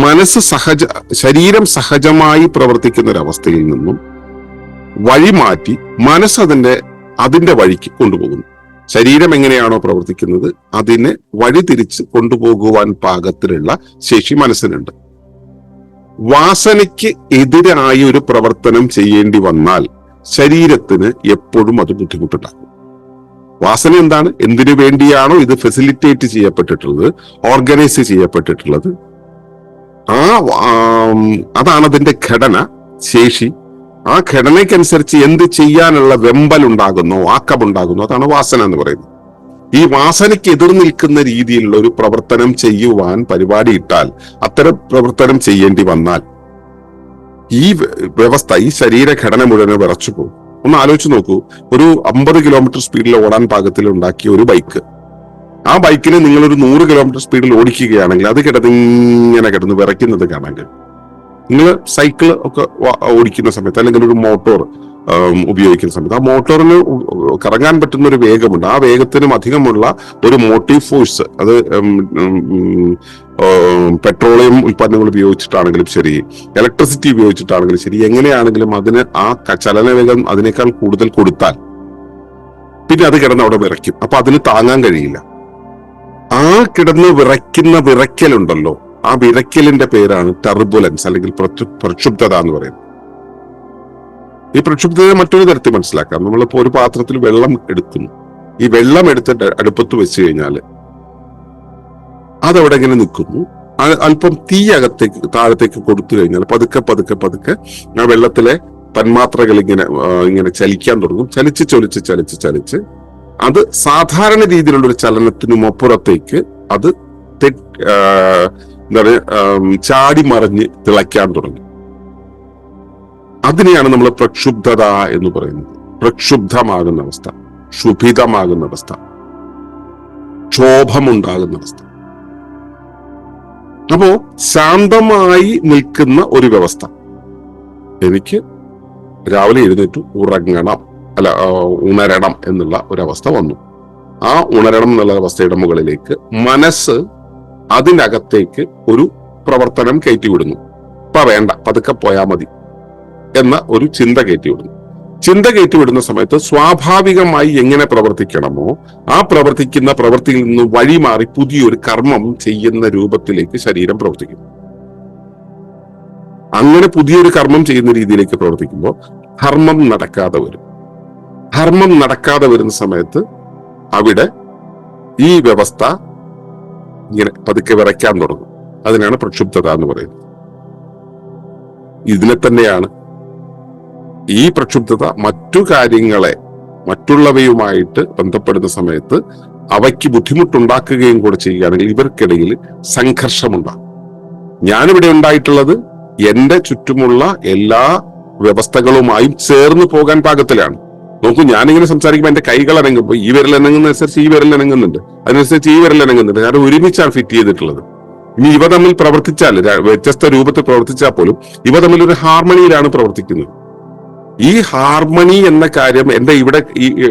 മനസ്സ് ശരീരം സഹജമായി പ്രവർത്തിക്കുന്ന ഒരവസ്ഥയിൽ നിന്നും വഴിമാറ്റി മനസ്സ് അതിന്റെ അതിന്റെ വഴിക്ക് കൊണ്ടുപോകുന്നു. ശരീരം എങ്ങനെയാണോ പ്രവർത്തിക്കുന്നത് അതിനെ വഴിതിരിച്ച് കൊണ്ടുപോകുവാൻ പാകത്തിലുള്ള ശേഷി മനസ്സിനുണ്ട്. വാസനയ്ക്ക് എതിരായി ഒരു പ്രവർത്തനം ചെയ്യേണ്ടി വന്നാൽ ശരീരത്തിന് എപ്പോഴും അത് ബുദ്ധിമുട്ടുണ്ടാകും. വാസന എന്താണ്? എന്തിനു വേണ്ടിയാണോ ഇത് ഫെസിലിറ്റേറ്റ് ചെയ്യപ്പെട്ടിട്ടുള്ളത്, ഓർഗനൈസ് ചെയ്യപ്പെട്ടിട്ടുള്ളത്, അതാണ് അതിന്റെ ഘടന, ശേഷി. ആ ഘടനയ്ക്കനുസരിച്ച് എന്ത് ചെയ്യാനുള്ള വെമ്പൽ ഉണ്ടാകുന്നു, ആക്കമുണ്ടാകുന്നു, അതാണ് വാസന എന്ന് പറയുന്നത്. ഈ വാസനയ്ക്ക് എതിർ നിൽക്കുന്ന രീതിയിലുള്ള ഒരു പ്രവർത്തനം ചെയ്യുവാൻ പരിപാടി ഇട്ടാൽ, അത്തരം പ്രവർത്തനം ചെയ്യേണ്ടി വന്നാൽ ഈ വ്യവസ്ഥ, ഈ ശരീരഘടന മുഴുവൻ വിറച്ചു പോകും. ഒന്ന് ആലോചിച്ച് നോക്കൂ, ഒരു 50 കിലോമീറ്റർ സ്പീഡിൽ ഓടാൻ പാകത്തിൽ ഉണ്ടാക്കിയ ഒരു ബൈക്ക്, ആ ബൈക്കിനെ നിങ്ങളൊരു 100 കിലോമീറ്റർ സ്പീഡിൽ ഓടിക്കുകയാണെങ്കിൽ അത് കിടന്ന് വിറയ്ക്കുന്നത് കാണാൻ കഴിയും. നിങ്ങൾ സൈക്കിൾ ഒക്കെ ഓടിക്കുന്ന സമയത്ത് അല്ലെങ്കിൽ ഒരു മോട്ടോർ ഉപയോഗിക്കുന്ന സമയത്ത് ആ മോട്ടോറിന് കറങ്ങാൻ പറ്റുന്ന ഒരു വേഗമുണ്ട്. ആ വേഗത്തിനും അധികമുള്ള ഒരു മോട്ടീവ് ഫോഴ്സ്, അത് പെട്രോളിയം ഉൽപ്പന്നങ്ങൾ ഉപയോഗിച്ചിട്ടാണെങ്കിലും ശരി, ഇലക്ട്രിസിറ്റി ഉപയോഗിച്ചിട്ടാണെങ്കിലും ശരി, എങ്ങനെയാണെങ്കിലും അതിന് ആ ചലനവേഗം അതിനേക്കാൾ കൂടുതൽ കൊടുത്താൽ പിന്നെ അത് കിടന്ന് അവിടെ വിറയ്ക്കും. അപ്പൊ അതിന് താങ്ങാൻ കഴിയില്ല. ആ കിടന്ന് വിറയ്ക്കുന്ന വിറയ്ക്കലുണ്ടല്ലോ, ആ വിറയ്ക്കലിന്റെ പേരാണ് ടർബുലൻസ് അല്ലെങ്കിൽ പ്രക്ഷുബ്ധത എന്ന് പറയുന്നത്. ഈ പ്രക്ഷുബ്ധതയെ മറ്റൊരു തരത്തിൽ മനസ്സിലാക്കാം. നമ്മളിപ്പോ ഒരു പാത്രത്തിൽ വെള്ളം എടുക്കുന്നു. ഈ വെള്ളം എടുത്തിട്ട് അടുപ്പത്ത് വെച്ച് കഴിഞ്ഞാൽ അതവിടെ ഇങ്ങനെ നിൽക്കുന്നു. അല്പം തീ താഴത്തേക്ക് കൊടുത്തു കഴിഞ്ഞാൽ പതുക്കെ പതുക്കെ പതുക്കെ ആ വെള്ളത്തിലെ തന്മാത്രകൾ ഇങ്ങനെ ചലിക്കാൻ തുടങ്ങും. ചലിച്ച് അത് സാധാരണ രീതിയിലുള്ള ഒരു ചലനത്തിനും അപ്പുറത്തേക്ക് അത് ചാടി മറിഞ്ഞ് തിളയ്ക്കാൻ തുടങ്ങി. അതിനെയാണ് നമ്മൾ പ്രക്ഷുബ്ധത എന്ന് പറയുന്നത്. പ്രക്ഷുബ്ധമാകുന്ന അവസ്ഥ, ക്ഷുഭിതമാകുന്ന അവസ്ഥ, ക്ഷോഭമുണ്ടാകുന്ന അവസ്ഥ. അപ്പോ ശാന്തമായി നിൽക്കുന്ന ഒരു വ്യവസ്ഥ. എനിക്ക് രാവിലെ എഴുന്നേറ്റു ഉണരണം എന്നുള്ള ഒരവസ്ഥ വന്നു. ആ ഉണരണം എന്നുള്ള അവസ്ഥയുടെ മുകളിലേക്ക് മനസ്സ് അതിനകത്തേക്ക് ഒരു പ്രവർത്തനം കയറ്റിവിടുന്നു. ഇപ്പൊ വേണ്ട, പതുക്കെ പോയാൽ മതി എന്ന ഒരു ചിന്ത കയറ്റിവിടുന്നു. ചിന്ത കയറ്റിവിടുന്ന സമയത്ത് സ്വാഭാവികമായി എങ്ങനെ പ്രവർത്തിക്കണമോ ആ പ്രവർത്തിക്കുന്ന പ്രവൃത്തിയിൽ നിന്ന് വഴിമാറി പുതിയൊരു കർമ്മം ചെയ്യുന്ന രൂപത്തിലേക്ക് ശരീരം പ്രവർത്തിക്കും. അങ്ങനെ പുതിയൊരു കർമ്മം ചെയ്യുന്ന രീതിയിലേക്ക് പ്രവർത്തിക്കുമ്പോൾ ധർമ്മം നടക്കാതെ വരും. ധർമ്മം നടക്കാതെ വരുന്ന സമയത്ത് അവിടെ ഈ വ്യവസ്ഥ ഇങ്ങനെ പതുക്കെ വിറയ്ക്കാൻ തുടങ്ങും. അതിനാണ് പ്രക്ഷുബ്ധത എന്ന് പറയുന്നത്. ഇതിനെ തന്നെയാണ് ഈ പ്രക്ഷുബ്ധത മറ്റു കാര്യങ്ങളെ മറ്റുള്ളവയുമായിട്ട് ബന്ധപ്പെടുന്ന സമയത്ത് അവയ്ക്ക് ബുദ്ധിമുട്ടുണ്ടാക്കുകയും കൂടെ ചെയ്യുകയാണെങ്കിൽ ഇവർക്കിടയിൽ സംഘർഷമുണ്ടാകും. ഞാനിവിടെ ഉണ്ടായിട്ടുള്ളത് എന്റെ ചുറ്റുമുള്ള എല്ലാ വ്യവസ്ഥകളുമായും ചേർന്ന് പോകാൻ പാകത്തിലാണ്. നോക്കൂ, ഞാനിങ്ങനെ സംസാരിക്കുമ്പോൾ എന്റെ കൈകൾ അനങ്ങുമ്പോൾ ഈ വിരൽ അനങ്ങുന്നതനുസരിച്ച് ഈ വിരൽ അനങ്ങുന്നുണ്ട്, അതിനനുസരിച്ച് ഈ വിരൽ അനങ്ങുന്നുണ്ട്. കാരണം ഒരുമിച്ചാണ് ഫിറ്റ് ചെയ്തിട്ടുള്ളത്. ഇനി ഇവ തമ്മിൽ പ്രവർത്തിച്ചാൽ, വ്യത്യസ്ത രൂപത്തിൽ പ്രവർത്തിച്ചാൽ പോലും ഇവ തമ്മിൽ ഒരു ഹാർമണിയിലാണ് പ്രവർത്തിക്കുന്നത്. ഈ ഹാർമണി എന്ന കാര്യം എന്റെ ഇവിടെ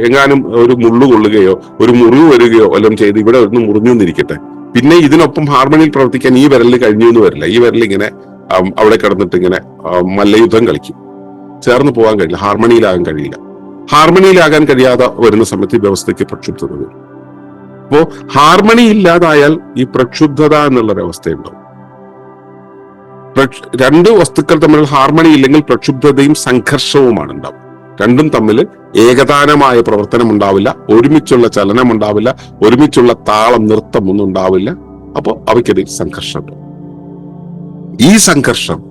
എങ്ങാനും ഒരു മുള്ളു കൊള്ളുകയോ ഒരു മുറിവ് വരികയോ എല്ലാം ചെയ്ത് ഇവിടെ ഒന്ന് മുറിഞ്ഞു എന്നിരിക്കട്ടെ, പിന്നെ ഇതിനൊപ്പം ഹാർമണിയിൽ പ്രവർത്തിക്കാൻ ഈ വിരലിൽ കഴിഞ്ഞു എന്ന് വരില്ല. ഈ വിരൽ ഇങ്ങനെ അവിടെ കിടന്നിട്ട് ഇങ്ങനെ മല്ലയുദ്ധം കളിക്കും. ചേർന്ന് പോകാൻ കഴിയില്ല, ഹാർമണിയിലാകാൻ കഴിയില്ല. ഹാർമണിയിലാകാൻ കഴിയാതെ വരുന്ന സമയത്ത് ഈ വ്യവസ്ഥയ്ക്ക് പ്രക്ഷുബ്ധത വരും. അപ്പോ ഹാർമണി ഇല്ലാതായാൽ ഈ പ്രക്ഷുബ്ധത എന്നുള്ളൊരവസ്ഥയുണ്ടാവും. രണ്ട് വസ്തുക്കൾ തമ്മിൽ ഹാർമണി ഇല്ലെങ്കിൽ പ്രക്ഷുബ്ധതയും സംഘർഷവുമാണ് ഉണ്ടാവും. രണ്ടും തമ്മിൽ ഏകതാനമായ പ്രവർത്തനം ഉണ്ടാവില്ല, ഒരുമിച്ചുള്ള ചലനം ഉണ്ടാവില്ല, ഒരുമിച്ചുള്ള താളം നൃത്തം ഒന്നും ഉണ്ടാവില്ല. അപ്പോൾ അവയ്ക്കിടയിൽ സംഘർഷം ഉണ്ടാവും. ഈ സംഘർഷം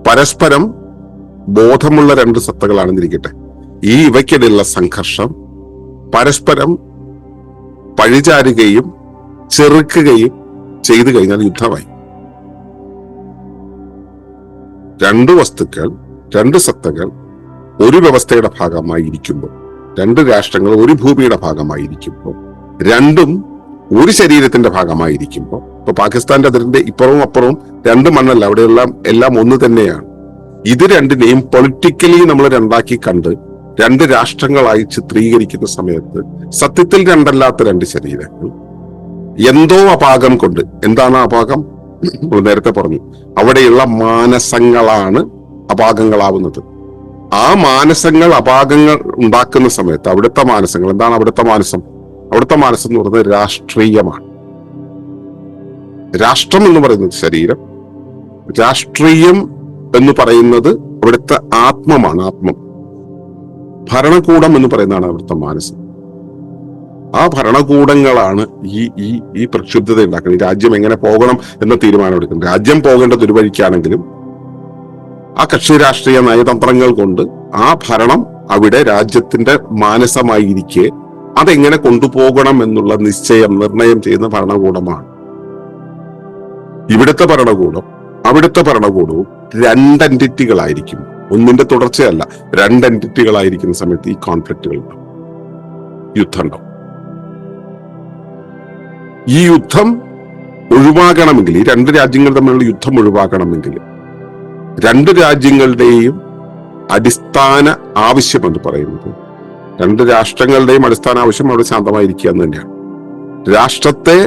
പരസ്പരം ബോധമുള്ള രണ്ട് സത്തകളാണെന്നിരിക്കട്ടെ, ഈ ഇവയ്ക്കിടയിലുള്ള സംഘർഷം പരസ്പരം പഴിചാരുകയും ചെറുക്കുകയും ചെയ്തു കഴിഞ്ഞാൽ യുദ്ധമായി. രണ്ട് വസ്തുക്കൾ, രണ്ട് സത്തകൾ ഒരു വ്യവസ്ഥയുടെ ഭാഗമായിരിക്കുമ്പോൾ, രണ്ട് രാഷ്ട്രങ്ങൾ ഒരു ഭൂമിയുടെ ഭാഗമായിരിക്കുമ്പോൾ, രണ്ടും ഒരു ശരീരത്തിന്റെ ഭാഗമായിരിക്കുമ്പോൾ, ഇപ്പൊ പാകിസ്ഥാന്റെ അതിന്റെ ഇപ്പുറവും അപ്പുറവും രണ്ട് മണ്ണല്ല, അവിടെയുള്ള എല്ലാം ഒന്ന് തന്നെയാണ്. ഇത് രണ്ടിനെയും പൊളിറ്റിക്കലി നമ്മൾ രണ്ടാക്കി കണ്ട് രണ്ട് രാഷ്ട്രങ്ങളായി ചിത്രീകരിക്കുന്ന സമയത്ത് സത്യത്തിൽ രണ്ടല്ലാത്ത രണ്ട് ശരീരങ്ങൾ എന്തോ അപാകം കൊണ്ട്, എന്താണ് അപാകം? നേരത്തെ പറഞ്ഞു, അവിടെയുള്ള മാനസങ്ങളാണ് അപാകങ്ങളാവുന്നത്. ആ മാനസങ്ങൾ അപാകങ്ങൾ ഉണ്ടാക്കുന്ന സമയത്ത് അവിടുത്തെ മാനസങ്ങൾ എന്താണ്? അവിടുത്തെ മാനസം എന്ന് പറയുന്നത് രാഷ്ട്രീയമാണ്. രാഷ്ട്രം എന്ന് പറയുന്നത് ശരീരം, രാഷ്ട്രീയം എന്ന് പറയുന്നത് അവിടുത്തെ ആത്മമാണ്. ആത്മം. ഭരണകൂടം എന്ന് പറയുന്നതാണ് അവിടുത്തെ മാനസം. ആ ഭരണകൂടങ്ങളാണ് ഈ പ്രക്ഷുബ്ധത ഉണ്ടാക്കുന്നത്. ഈ രാജ്യം എങ്ങനെ പോകണം എന്ന തീരുമാനം എടുക്കുന്നത്. രാജ്യം പോകേണ്ടത് ഒരു വഴിക്കാണെങ്കിലും ആ കക്ഷി രാഷ്ട്രീയ നയതന്ത്രങ്ങൾ കൊണ്ട് ആ ഭരണം അവിടെ രാജ്യത്തിന്റെ മാനസമായിരിക്കെ അതെങ്ങനെ കൊണ്ടുപോകണം എന്നുള്ള നിർണയം ചെയ്യുന്ന ഭരണകൂടമാണ്. ഇവിടുത്തെ ഭരണകൂടം അവിടുത്തെ ഭരണകൂടവും രണ്ട് എൻറ്റിറ്റികളായിരിക്കും. ഒന്നിന്റെ തുടർച്ചയല്ല, രണ്ട് എൻറ്റിറ്റികളായിരിക്കുന്ന സമയത്ത് ഈ കോൺഫ്ലിക്റ്റുകൾ ഉണ്ടാവും, യുദ്ധം ഉണ്ടാവും. ഈ യുദ്ധം ഒഴിവാകണമെങ്കിൽ, ഈ രണ്ട് രാജ്യങ്ങൾ തമ്മിലുള്ള യുദ്ധം ഒഴിവാകണമെങ്കിൽ രണ്ട് രാജ്യങ്ങളുടെയും അടിസ്ഥാന ആവശ്യം എന്ന് പറയുന്നത്, രണ്ട് രാഷ്ട്രങ്ങളുടെയും അടിസ്ഥാന ആവശ്യം അവിടെ ശാന്തമായിരിക്കുക എന്ന് തന്നെയാണ്. രാഷ്ട്രത്തെ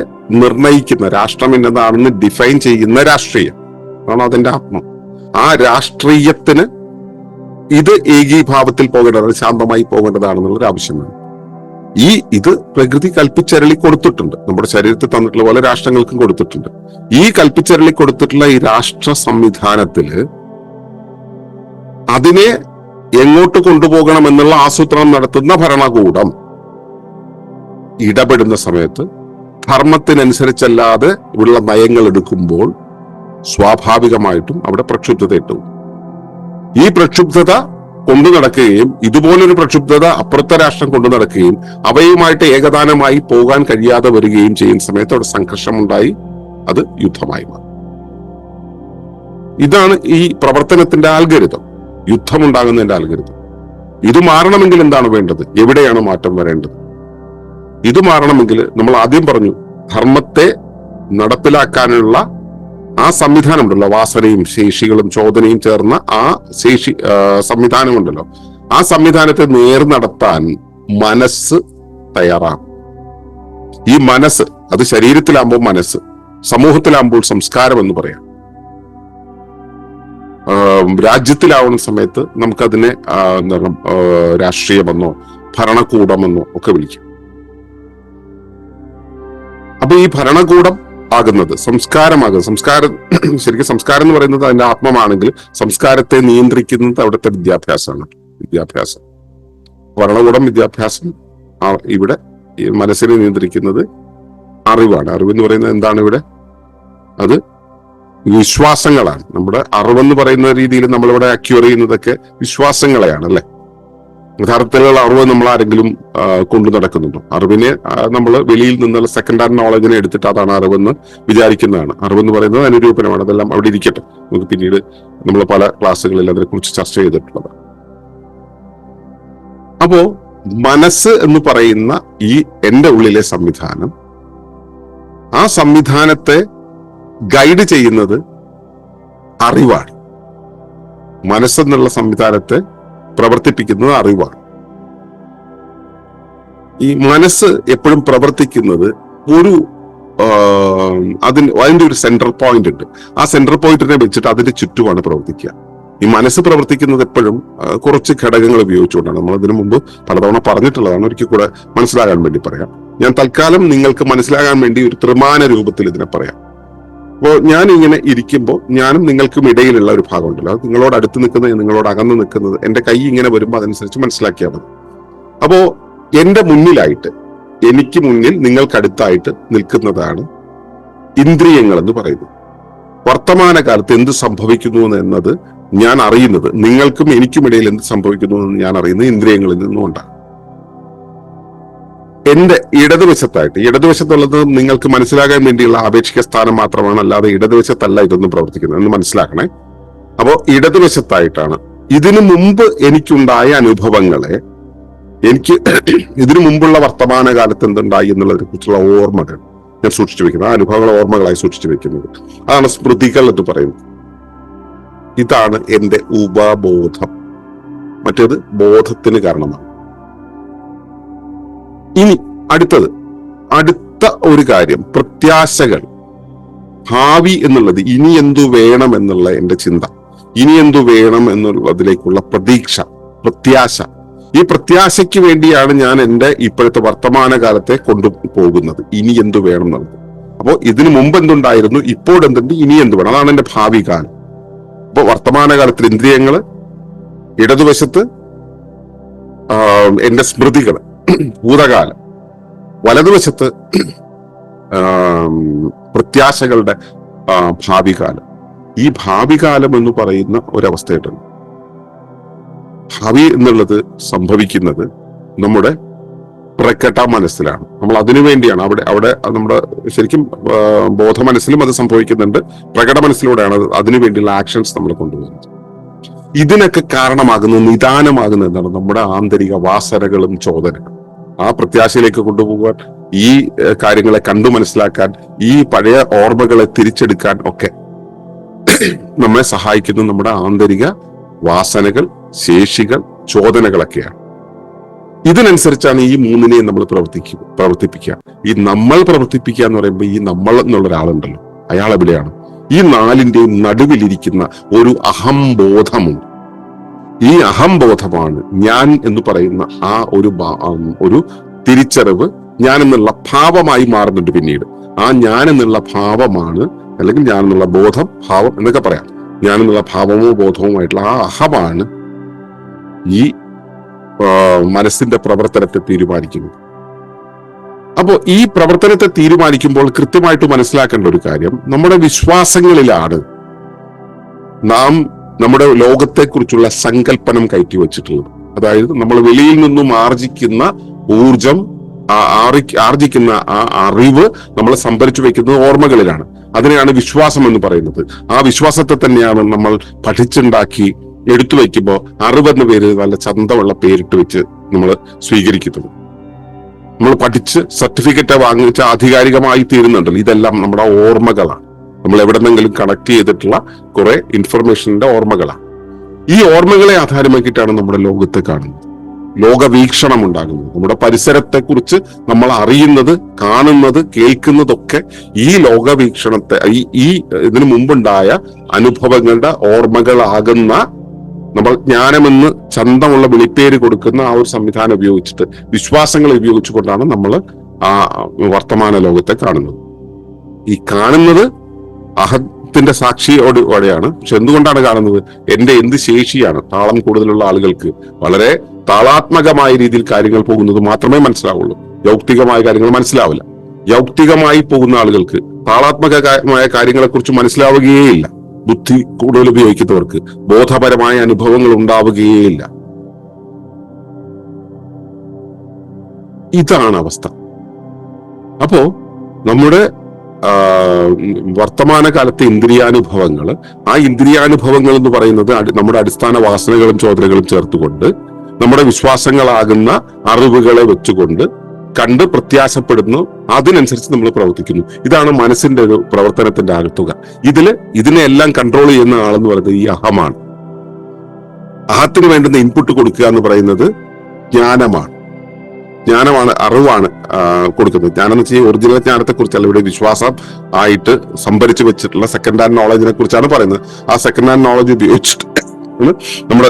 നിർണയിക്കുന്ന, രാഷ്ട്രം എന്നതാണെന്ന് ഡിഫൈൻ ചെയ്യുന്ന രാഷ്ട്രീയം ആണ് അതിന്റെ ആത്മം. ആ രാഷ്ട്രീയത്തിന് ഇത് ഏകീഭാവത്തിൽ പോകേണ്ടത്, ശാന്തമായി പോകേണ്ടതാണെന്നുള്ളൊരു ആവശ്യമാണ്. ഇത് പ്രകൃതി കൽപ്പിച്ചരളി കൊടുത്തിട്ടുണ്ട്. നമ്മുടെ ശരീരത്തിൽ തന്നിട്ടുള്ള പോലെ രാഷ്ട്രങ്ങൾക്കും കൊടുത്തിട്ടുണ്ട്. ഈ കൽപ്പിച്ചരളി കൊടുത്തിട്ടുള്ള ഈ രാഷ്ട്ര സംവിധാനത്തില് അതിനെ എങ്ങോട്ട് കൊണ്ടുപോകണം എന്നുള്ള ആസൂത്രണം നടത്തുന്ന ഭരണകൂടം ഇടപെടുന്ന സമയത്ത് ധർമ്മത്തിനനുസരിച്ചല്ലാതെ ഉള്ള നയങ്ങൾ എടുക്കുമ്പോൾ സ്വാഭാവികമായിട്ടും അവിടെ പ്രക്ഷുബ്ധത ഉണ്ടാവും. ഈ പ്രക്ഷുബ്ധത കൊണ്ടു നടക്കുകയും ഇതുപോലൊരു പ്രക്ഷുബ്ധത അപ്പുറത്തെ രാഷ്ട്രം കൊണ്ടു നടക്കുകയും അവയുമായിട്ട് ഏകദാനമായി പോകാൻ കഴിയാതെ വരികയും ചെയ്യുന്ന സമയത്ത് അവിടെ സംഘർഷമുണ്ടായി അത് യുദ്ധമായി മാറും. ഇതാണ് ഈ പ്രവർത്തനത്തിന്റെ ആൽഗരിതം, യുദ്ധമുണ്ടാകുന്നതിന്റെ ആൽഗരിതം. ഇത് മാറണമെങ്കിൽ എന്താണ് വേണ്ടത്? എവിടെയാണ് മാറ്റം വരേണ്ടത്? ഇത് മാറണമെങ്കിൽ നമ്മൾ ആദ്യം പറഞ്ഞു, ധർമ്മത്തെ നടപ്പിലാക്കാനുള്ള ആ സംവിധാനം ഉണ്ടല്ലോ, വാസനയും ശേഷികളും ചോദനയും ചേർന്ന ആ സംവിധാനം ഉണ്ടല്ലോ, ആ സംവിധാനത്തെ നടത്താൻ മനസ്സ് തയ്യാറാകും. ഈ മനസ്സ്, അത് ശരീരത്തിലാകുമ്പോൾ മനസ്സ്, സമൂഹത്തിലാകുമ്പോൾ സംസ്കാരം എന്ന് പറയാം, രാജ്യത്തിലാവുന്ന സമയത്ത് നമുക്കതിനെ എന്താണ് രാഷ്ട്രീയമെന്നോ ഭരണകൂടമെന്നോ ഒക്കെ വിളിക്കും. അപ്പൊ ഈ ഭരണകൂടം ആകുന്നത് സംസ്കാരമാകുന്നത്, ശരിക്കും സംസ്കാരം എന്ന് പറയുന്നത് അതിന്റെ ആത്മമാണെങ്കിൽ സംസ്കാരത്തെ നിയന്ത്രിക്കുന്നത് അവിടുത്തെ വിദ്യാഭ്യാസമാണ്. വിദ്യാഭ്യാസം, ഭരണകൂടം, വിദ്യാഭ്യാസം. ഇവിടെ ഈ മനസ്സിനെ നിയന്ത്രിക്കുന്നത് അറിവാണ്. അറിവെന്ന് പറയുന്നത് എന്താണ് ഇവിടെ? അത് വിശ്വാസങ്ങളാണ്. നമ്മുടെ അറിവെന്ന് പറയുന്ന രീതിയിൽ നമ്മളിവിടെ അക്യൂർ ചെയ്യുന്നതൊക്കെ വിശ്വാസങ്ങളെയാണ്, അല്ലെ? യഥാർത്ഥത്തിലുള്ള അറിവ് നമ്മൾ ആരെങ്കിലും കൊണ്ടു നടക്കുന്നുണ്ടോ? അറിവിനെ നമ്മൾ വെളിയിൽ നിന്നുള്ള സെക്കൻഡ് ഹാൻഡ് നോളജിനെ എടുത്തിട്ട് അതാണ് അറിവെന്ന് വിചാരിക്കുന്നതാണ്. അറിവെന്ന് പറയുന്നത് അനുരൂപനമാണ്. അതെല്ലാം അവിടെ ഇരിക്കട്ടെ, നമുക്ക് പിന്നീട് നമ്മൾ പല ക്ലാസ്സുകളിൽ അതിനെ കുറിച്ച് ചർച്ച ചെയ്തിട്ടുള്ളതാണ്. അപ്പോ മനസ്സ് എന്ന് പറയുന്ന ഈ എന്റെ ഉള്ളിലെ സംവിധാനം, ആ സംവിധാനത്തെ ഗൈഡ് ചെയ്യുന്നത് അറിവാണ്. മനസ്സെന്നുള്ള സംവിധാനത്തെ പ്രവർത്തിപ്പിക്കുന്നത് അറിവാണ്. ഈ മനസ്സ് എപ്പോഴും പ്രവർത്തിക്കുന്നത് അതിന്റെ ഒരു സെൻട്രൽ പോയിന്റ് ഉണ്ട്. ആ സെൻട്രൽ പോയിന്റിനെ വെച്ചിട്ട് അതിന്റെ ചുറ്റുമാണ് പ്രവർത്തിക്കുക. ഈ മനസ്സ് പ്രവർത്തിക്കുന്നത് എപ്പോഴും കുറച്ച് ഘടകങ്ങൾ ഉപയോഗിച്ചുകൊണ്ടാണ്. നമ്മൾ ഇതിനു മുമ്പ് പലതവണ പറഞ്ഞിട്ടുള്ളതാണ്, ഒരിക്കൽ കൂടെ മനസ്സിലാകാൻ വേണ്ടി പറയാം. ഞാൻ തൽക്കാലം നിങ്ങൾക്ക് മനസ്സിലാകാൻ വേണ്ടി ഒരു ത്രിമാന രൂപത്തിൽ ഇതിനെ പറയാം. അപ്പോൾ ഞാൻ ഇങ്ങനെ ഇരിക്കുമ്പോൾ ഞാനും നിങ്ങൾക്കും ഇടയിലുള്ള ഒരു ഭാഗം ഉണ്ടല്ലോ, അത് നിങ്ങളോട് അടുത്ത് നിൽക്കുന്നത്, നിങ്ങളോട് അകന്ന് നിൽക്കുന്നത്, എന്റെ കൈ ഇങ്ങനെ വരുമ്പോൾ അതനുസരിച്ച് മനസ്സിലാക്കിയാൽ മതി. അപ്പോ എന്റെ മുന്നിലായിട്ട്, എനിക്ക് മുന്നിൽ നിങ്ങൾക്കടുത്തായിട്ട് നിൽക്കുന്നതാണ് ഇന്ദ്രിയങ്ങൾ എന്ന് പറയുന്നത്. വർത്തമാനകാലത്ത് എന്ത് സംഭവിക്കുന്നു എന്നത് ഞാൻ അറിയുന്നത്, നിങ്ങൾക്കും എനിക്കും ഇടയിൽ എന്ത് സംഭവിക്കുന്നു എന്ന് ഞാൻ അറിയുന്നത് ഇന്ദ്രിയങ്ങളിൽ നിന്നുകൊണ്ടാണ്. എന്റെ ഇടതുവശത്തുള്ളത് നിങ്ങൾക്ക് മനസ്സിലാകാൻ വേണ്ടിയുള്ള ആപേക്ഷിക സ്ഥാനം മാത്രമാണ്, അല്ലാതെ ഇടതുവശത്തല്ല ഇതൊന്നും പ്രവർത്തിക്കുന്നത് എന്ന് മനസ്സിലാക്കണേ. അപ്പോ ഇടതുവശത്തായിട്ടാണ് ഇതിനു മുമ്പ് എനിക്കുണ്ടായ അനുഭവങ്ങളെ, എനിക്ക് ഇതിനു മുമ്പുള്ള വർത്തമാനകാലത്ത് എന്തുണ്ടായി എന്നുള്ളതിനെ കുറിച്ചുള്ള ഓർമ്മകൾ ഞാൻ സൂക്ഷിച്ചു വെക്കുന്നത്, ആ അനുഭവങ്ങളെ ഓർമ്മകളായി സൂക്ഷിച്ചു വെക്കുന്നത്, അതാണ് സ്മൃതികൾ എന്ന് പറയുന്നത്. ഇതാണ് എന്റെ ഉപബോധം. മറ്റേത് ബോധത്തിന് കാരണമാണ്. ഇനി അടുത്ത ഒരു കാര്യം, പ്രത്യാശകൾ. ഭാവി എന്നുള്ളത്, ഇനി എന്തു വേണം എന്നുള്ള എന്റെ ചിന്ത. ഇനി എന്തു വേണം എന്നുള്ളതിലേക്കുള്ള പ്രത്യാശ. ഈ പ്രത്യാശയ്ക്ക് വേണ്ടിയാണ് ഞാൻ എൻ്റെ ഇപ്പോഴത്തെ വർത്തമാനകാലത്തെ കൊണ്ടുപോകുന്നത്. ഇനി എന്തു വേണം എന്നുള്ളത്. അപ്പോൾ ഇതിനു മുമ്പ് എന്തുണ്ടായിരുന്നു, ഇപ്പോഴെന്തുണ്ട്, ഇനി എന്ത് വേണം, അതാണ് എൻ്റെ ഭാവി കാലം. അപ്പൊ വർത്തമാനകാലത്തിൽ ഇന്ദ്രിയങ്ങള്, ഇടതുവശത്ത് എന്റെ സ്മൃതികൾ, ഭൂതകാലം, വലതുവശത്ത് പ്രത്യാശകളുടെ ഭാവി കാലം. ഈ ഭാവി കാലം എന്ന് പറയുന്ന ഒരവസ്ഥയായിട്ടാണ്. ഭാവി എന്നുള്ളത് സംഭവിക്കുന്നത് നമ്മുടെ പ്രകട മനസ്സിലാണ്. നമ്മൾ അതിനു വേണ്ടിയാണ് അവിടെ നമ്മുടെ ശരിക്കും ബോധ മനസ്സിലും അത് സംഭവിക്കുന്നുണ്ട്. പ്രകട മനസ്സിലൂടെയാണ് അതിനു വേണ്ടിയുള്ള ആക്ഷൻസ് നമ്മൾ കൊണ്ടുപോകുന്നത്. ഇതിനൊക്കെ കാരണമാകുന്നത്, നിദാനമാകുന്നത് എന്താണ്? നമ്മുടെ ആന്തരിക വാസനകളും ചോദനകളും. ആ പ്രത്യാശയിലേക്ക് കൊണ്ടുപോകാൻ, ഈ കാര്യങ്ങളെ കണ്ടു മനസ്സിലാക്കാൻ, ഈ പഴയ ഓർമ്മകളെ തിരിച്ചെടുക്കാൻ ഒക്കെ നമ്മെ സഹായിക്കുന്നത് നമ്മുടെ ആന്തരിക വാസനകൾ, ശേഷികൾ, ചോദനകളൊക്കെയാണ്. ഇതിനനുസരിച്ചാണ് ഈ മൂന്നിനെയും നമ്മൾ പ്രവർത്തിപ്പിക്കുക. ഈ നമ്മൾ പ്രവർത്തിപ്പിക്കുക എന്ന് പറയുമ്പോൾ ഈ നമ്മൾ എന്നുള്ള ഒരാളുണ്ടല്ലോ, അയാൾ എവിടെയാണ്? ഈ നാലിന്റെയും നടുവിലിരിക്കുന്ന ഒരു അഹംബോധമുണ്ട്. ഈ അഹംബോധമാണ് ഞാൻ എന്ന് പറയുന്ന ആ ഒരു തിരിച്ചറിവ് ഞാൻ എന്നുള്ള ഭാവമായി മാറുന്നുണ്ട്. പിന്നീട് ആ ഞാൻ എന്നുള്ള ഭാവമാണ്, അല്ലെങ്കിൽ ഞാൻ എന്നുള്ള ബോധം, ഭാവം എന്നൊക്കെ പറയാം. ഞാൻ എന്നുള്ള ഭാവമോ ബോധവുമായിട്ടുള്ള ആ അഹമാണ് ഈ മനസ്സിന്റെ പ്രവർത്തനത്തെ തീരുമാനിക്കുന്നത്. അപ്പോൾ ഈ പ്രവർത്തനത്തെ തീരുമാനിക്കുമ്പോൾ കൃത്യമായിട്ട് മനസ്സിലാക്കേണ്ട ഒരു കാര്യം, നമ്മുടെ വിശ്വാസങ്ങളിലാണ് നാം നമ്മുടെ ലോകത്തെക്കുറിച്ചുള്ള സങ്കല്പനം കയറ്റി വെച്ചിട്ടുള്ളത്. അതായത് നമ്മൾ വെളിയിൽ നിന്നും ആർജിക്കുന്ന ഊർജം, ആർജിക്കുന്ന ആ അറിവ് നമ്മൾ സംഭരിച്ചു വെക്കുന്നത് ഓർമ്മകളിലാണ്. അതിനെയാണ് വിശ്വാസം എന്ന് പറയുന്നത്. ആ വിശ്വാസത്തെ തന്നെയാണ് നമ്മൾ പഠിച്ചുണ്ടാക്കി എടുത്തു വയ്ക്കുമ്പോൾ അറിവെന്ന പേര് നല്ല ചന്തമുള്ള പേരിട്ട് വെച്ച് നമ്മൾ സ്വീകരിക്കുന്നത്. നമ്മൾ പഠിച്ച് സർട്ടിഫിക്കറ്റ് വാങ്ങിച്ച ആധികാരികമായി തീരുന്നുണ്ടല്ലോ. ഇതെല്ലാം നമ്മുടെ ഓർമ്മകളാണ്. നമ്മൾ എവിടെന്നെങ്കിലും കണക്ട് ചെയ്തിട്ടുള്ള കുറെ ഇൻഫർമേഷന്റെ ഓർമ്മകളാണ്. ഈ ഓർമ്മകളെ ആധാരമാക്കിയിട്ടാണ് നമ്മുടെ ലോകത്തെ കാണുന്നത്, ലോകവീക്ഷണം ഉണ്ടാകുന്നത്. നമ്മുടെ പരിസരത്തെക്കുറിച്ച് നമ്മൾ അറിയുന്നത്, കാണുന്നത്, കേൾക്കുന്നതൊക്കെ ഈ ലോകവീക്ഷണത്തെ, ഈ ഇതിനു മുമ്പുണ്ടായ അനുഭവങ്ങളുടെ ഓർമ്മകളാകുന്ന, നമ്മൾ ജ്ഞാനമെന്ന് ചന്തമുള്ള വിളിപ്പേര് കൊടുക്കുന്ന ആ ഒരു സംവിധാനം ഉപയോഗിച്ചിട്ട്, വിശ്വാസങ്ങളെ ഉപയോഗിച്ചുകൊണ്ടാണ് നമ്മൾ ആ വർത്തമാന ലോകത്തെ കാണുന്നത്. ഈ കാണുന്നത് അഹത്തിന്റെ സാക്ഷിയോടെയാണ്. പക്ഷെ എന്തുകൊണ്ടാണ് കാണുന്നത്? എന്റെ എന്ത് ശേഷിയാണ്? താളം കൂടുതലുള്ള ആളുകൾക്ക് വളരെ താളാത്മകമായ രീതിയിൽ കാര്യങ്ങൾ പോകുന്നത് മാത്രമേ മനസ്സിലാവുള്ളൂ. യൗക്തികമായ കാര്യങ്ങൾ മനസ്സിലാവില്ല. യൗക്തികമായി പോകുന്ന ആളുകൾക്ക് താളാത്മകമായ കാര്യങ്ങളെക്കുറിച്ച് മനസ്സിലാവുകയേയില്ല. ബുദ്ധി കൂടുതൽ ഉപയോഗിക്കുന്നവർക്ക് ബോധപരമായ അനുഭവങ്ങൾ ഉണ്ടാവുകയേയില്ല. ഇതാണ് അവസ്ഥ. അപ്പോ നമ്മുടെ വർത്തമാനകാലത്തെ ഇന്ദ്രിയാനുഭവങ്ങൾ, ആ ഇന്ദ്രിയാനുഭവങ്ങൾ എന്ന് പറയുന്നത് നമ്മുടെ അടിസ്ഥാന വാസനകളും ചോദനകളും ചേർത്തുകൊണ്ട് നമ്മുടെ വിശ്വാസങ്ങളാകുന്ന അറിവുകളെ വെച്ചുകൊണ്ട് കണ്ട് പ്രത്യാശപ്പെടുന്നു. അതിനനുസരിച്ച് നമ്മൾ പ്രവർത്തിക്കുന്നു. ഇതാണ് മനസ്സിന്റെ ഒരു പ്രവർത്തനത്തിന്റെ ആകത്തുക. ഇതിനെല്ലാം കൺട്രോൾ ചെയ്യുന്ന ആളെന്ന് പറയുന്നത് ഈ അഹമാണ്. അഹത്തിന് വേണ്ടുന്ന ഇൻപുട്ട് കൊടുക്കുക എന്ന് പറയുന്നത് ജ്ഞാനമാണ്, അറിവാണ് കൊടുക്കുന്നത്. ജ്ഞാനം എന്ന് വെച്ചാൽ ഒറിജിനൽ ജ്ഞാനത്തെ കുറിച്ചല്ല, ഇവിടെ വിശ്വാസം ആയിട്ട് സംഭരിച്ചു വെച്ചിട്ടുള്ള സെക്കൻഡ് ഹാൻഡ് നോളജിനെ കുറിച്ചാണ് പറയുന്നത്. ആ സെക്കൻഡ് ഹാൻഡ് നോളജ് ഉപയോഗിച്ചിട്ട് നമ്മുടെ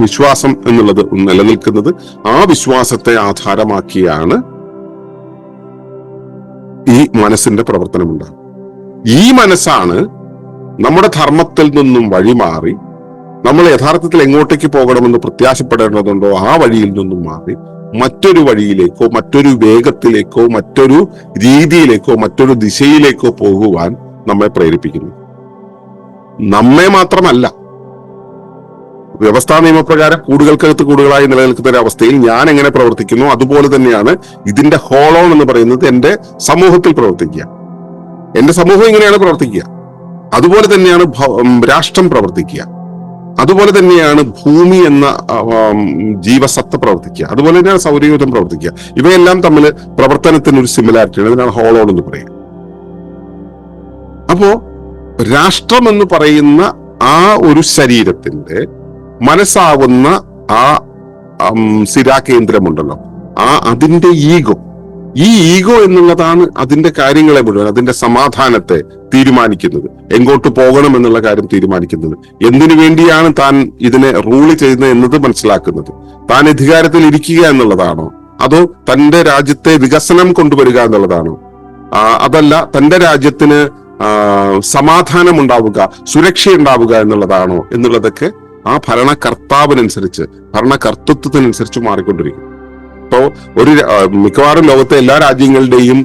വിശ്വാസം എന്നുള്ളത് നിലനിൽക്കുന്നത്. ആ വിശ്വാസത്തെ ആധാരമാക്കിയാണ് ഈ മനസ്സിന്റെ പ്രവർത്തനം ഉണ്ടാകും. ഈ മനസ്സാണ് നമ്മുടെ ധർമ്മത്തിൽ നിന്നും വഴിമാറി നമ്മൾ യഥാർത്ഥത്തിൽ എങ്ങോട്ടേക്ക് പോകണമെന്ന് പ്രത്യാശപ്പെടേണ്ടതുണ്ടോ ആ വഴിയിൽ നിന്നും മാറി മറ്റൊരു വഴിയിലേക്കോ, മറ്റൊരു വേഗത്തിലേക്കോ, മറ്റൊരു രീതിയിലേക്കോ, മറ്റൊരു ദിശയിലേക്കോ പോകുവാൻ നമ്മെ പ്രേരിപ്പിക്കുന്നു. നമ്മെ മാത്രമല്ല, വ്യവസ്ഥാ നിയമപ്രകാരം കൂടുകൾക്കകത്ത് കൂടുകളായി നിലനിൽക്കുന്ന ഒരു അവസ്ഥയിൽ ഞാൻ എങ്ങനെ പ്രവർത്തിക്കുന്നു അതുപോലെ തന്നെയാണ് ഇതിന്റെ ഹോളോൺ എന്ന് പറയുന്നത് എന്റെ സമൂഹത്തിൽ പ്രവർത്തിക്കുക. എന്റെ സമൂഹം ഇങ്ങനെയാണ് പ്രവർത്തിക്കുക. അതുപോലെ തന്നെയാണ് രാഷ്ട്രം പ്രവർത്തിക്കുക. അതുപോലെ തന്നെയാണ് ഭൂമി എന്ന ജീവസത്ത പ്രവർത്തിക്കുക. അതുപോലെ തന്നെയാണ് സൗരയൂഥം പ്രവർത്തിക്കുക. ഇവയെല്ലാം തമ്മിൽ പ്രവർത്തനത്തിന് ഒരു സിമിലാരിറ്റിയാണ്. അതിനാണ് ഹോളോൺ എന്ന് പറയുക. അപ്പോ രാഷ്ട്രം എന്ന് പറയുന്ന ആ ഒരു ശരീരത്തിന്റെ മനസ്സാവുന്ന ആ സിരാകേന്ദ്രമുണ്ടല്ലോ, അതിന്റെ ഈഗോ, ഈ ഈഗോ എന്നുള്ളതാണ് അതിന്റെ കാര്യങ്ങളെ മുഴുവൻ, അതിന്റെ സമാധാനത്തെ തീരുമാനിക്കുന്നത്, എങ്ങോട്ട് പോകണം എന്നുള്ള കാര്യം തീരുമാനിക്കുന്നത്, എന്തിനു വേണ്ടിയാണ് താൻ ഇതിനെ റൂള് ചെയ്യുന്നത് എന്നത് മനസ്സിലാക്കുന്നത്, താൻ അധികാരത്തിൽ ഇരിക്കുക എന്നുള്ളതാണോ, അതോ തന്റെ രാജ്യത്തെ വികസനം കൊണ്ടുവരിക എന്നുള്ളതാണോ, അതല്ല തന്റെ രാജ്യത്തിന് സമാധാനം ഉണ്ടാവുക, സുരക്ഷ ഉണ്ടാവുക എന്നുള്ളതാണോ എന്നുള്ളതൊക്കെ ആ ഭരണകർത്താവിനനുസരിച്ച്, ഭരണകർത്തൃത്വത്തിനനുസരിച്ച് മാറിക്കൊണ്ടിരിക്കും. ഇപ്പോ മിക്കവാറും ലോകത്തെ എല്ലാ രാജ്യങ്ങളുടെയും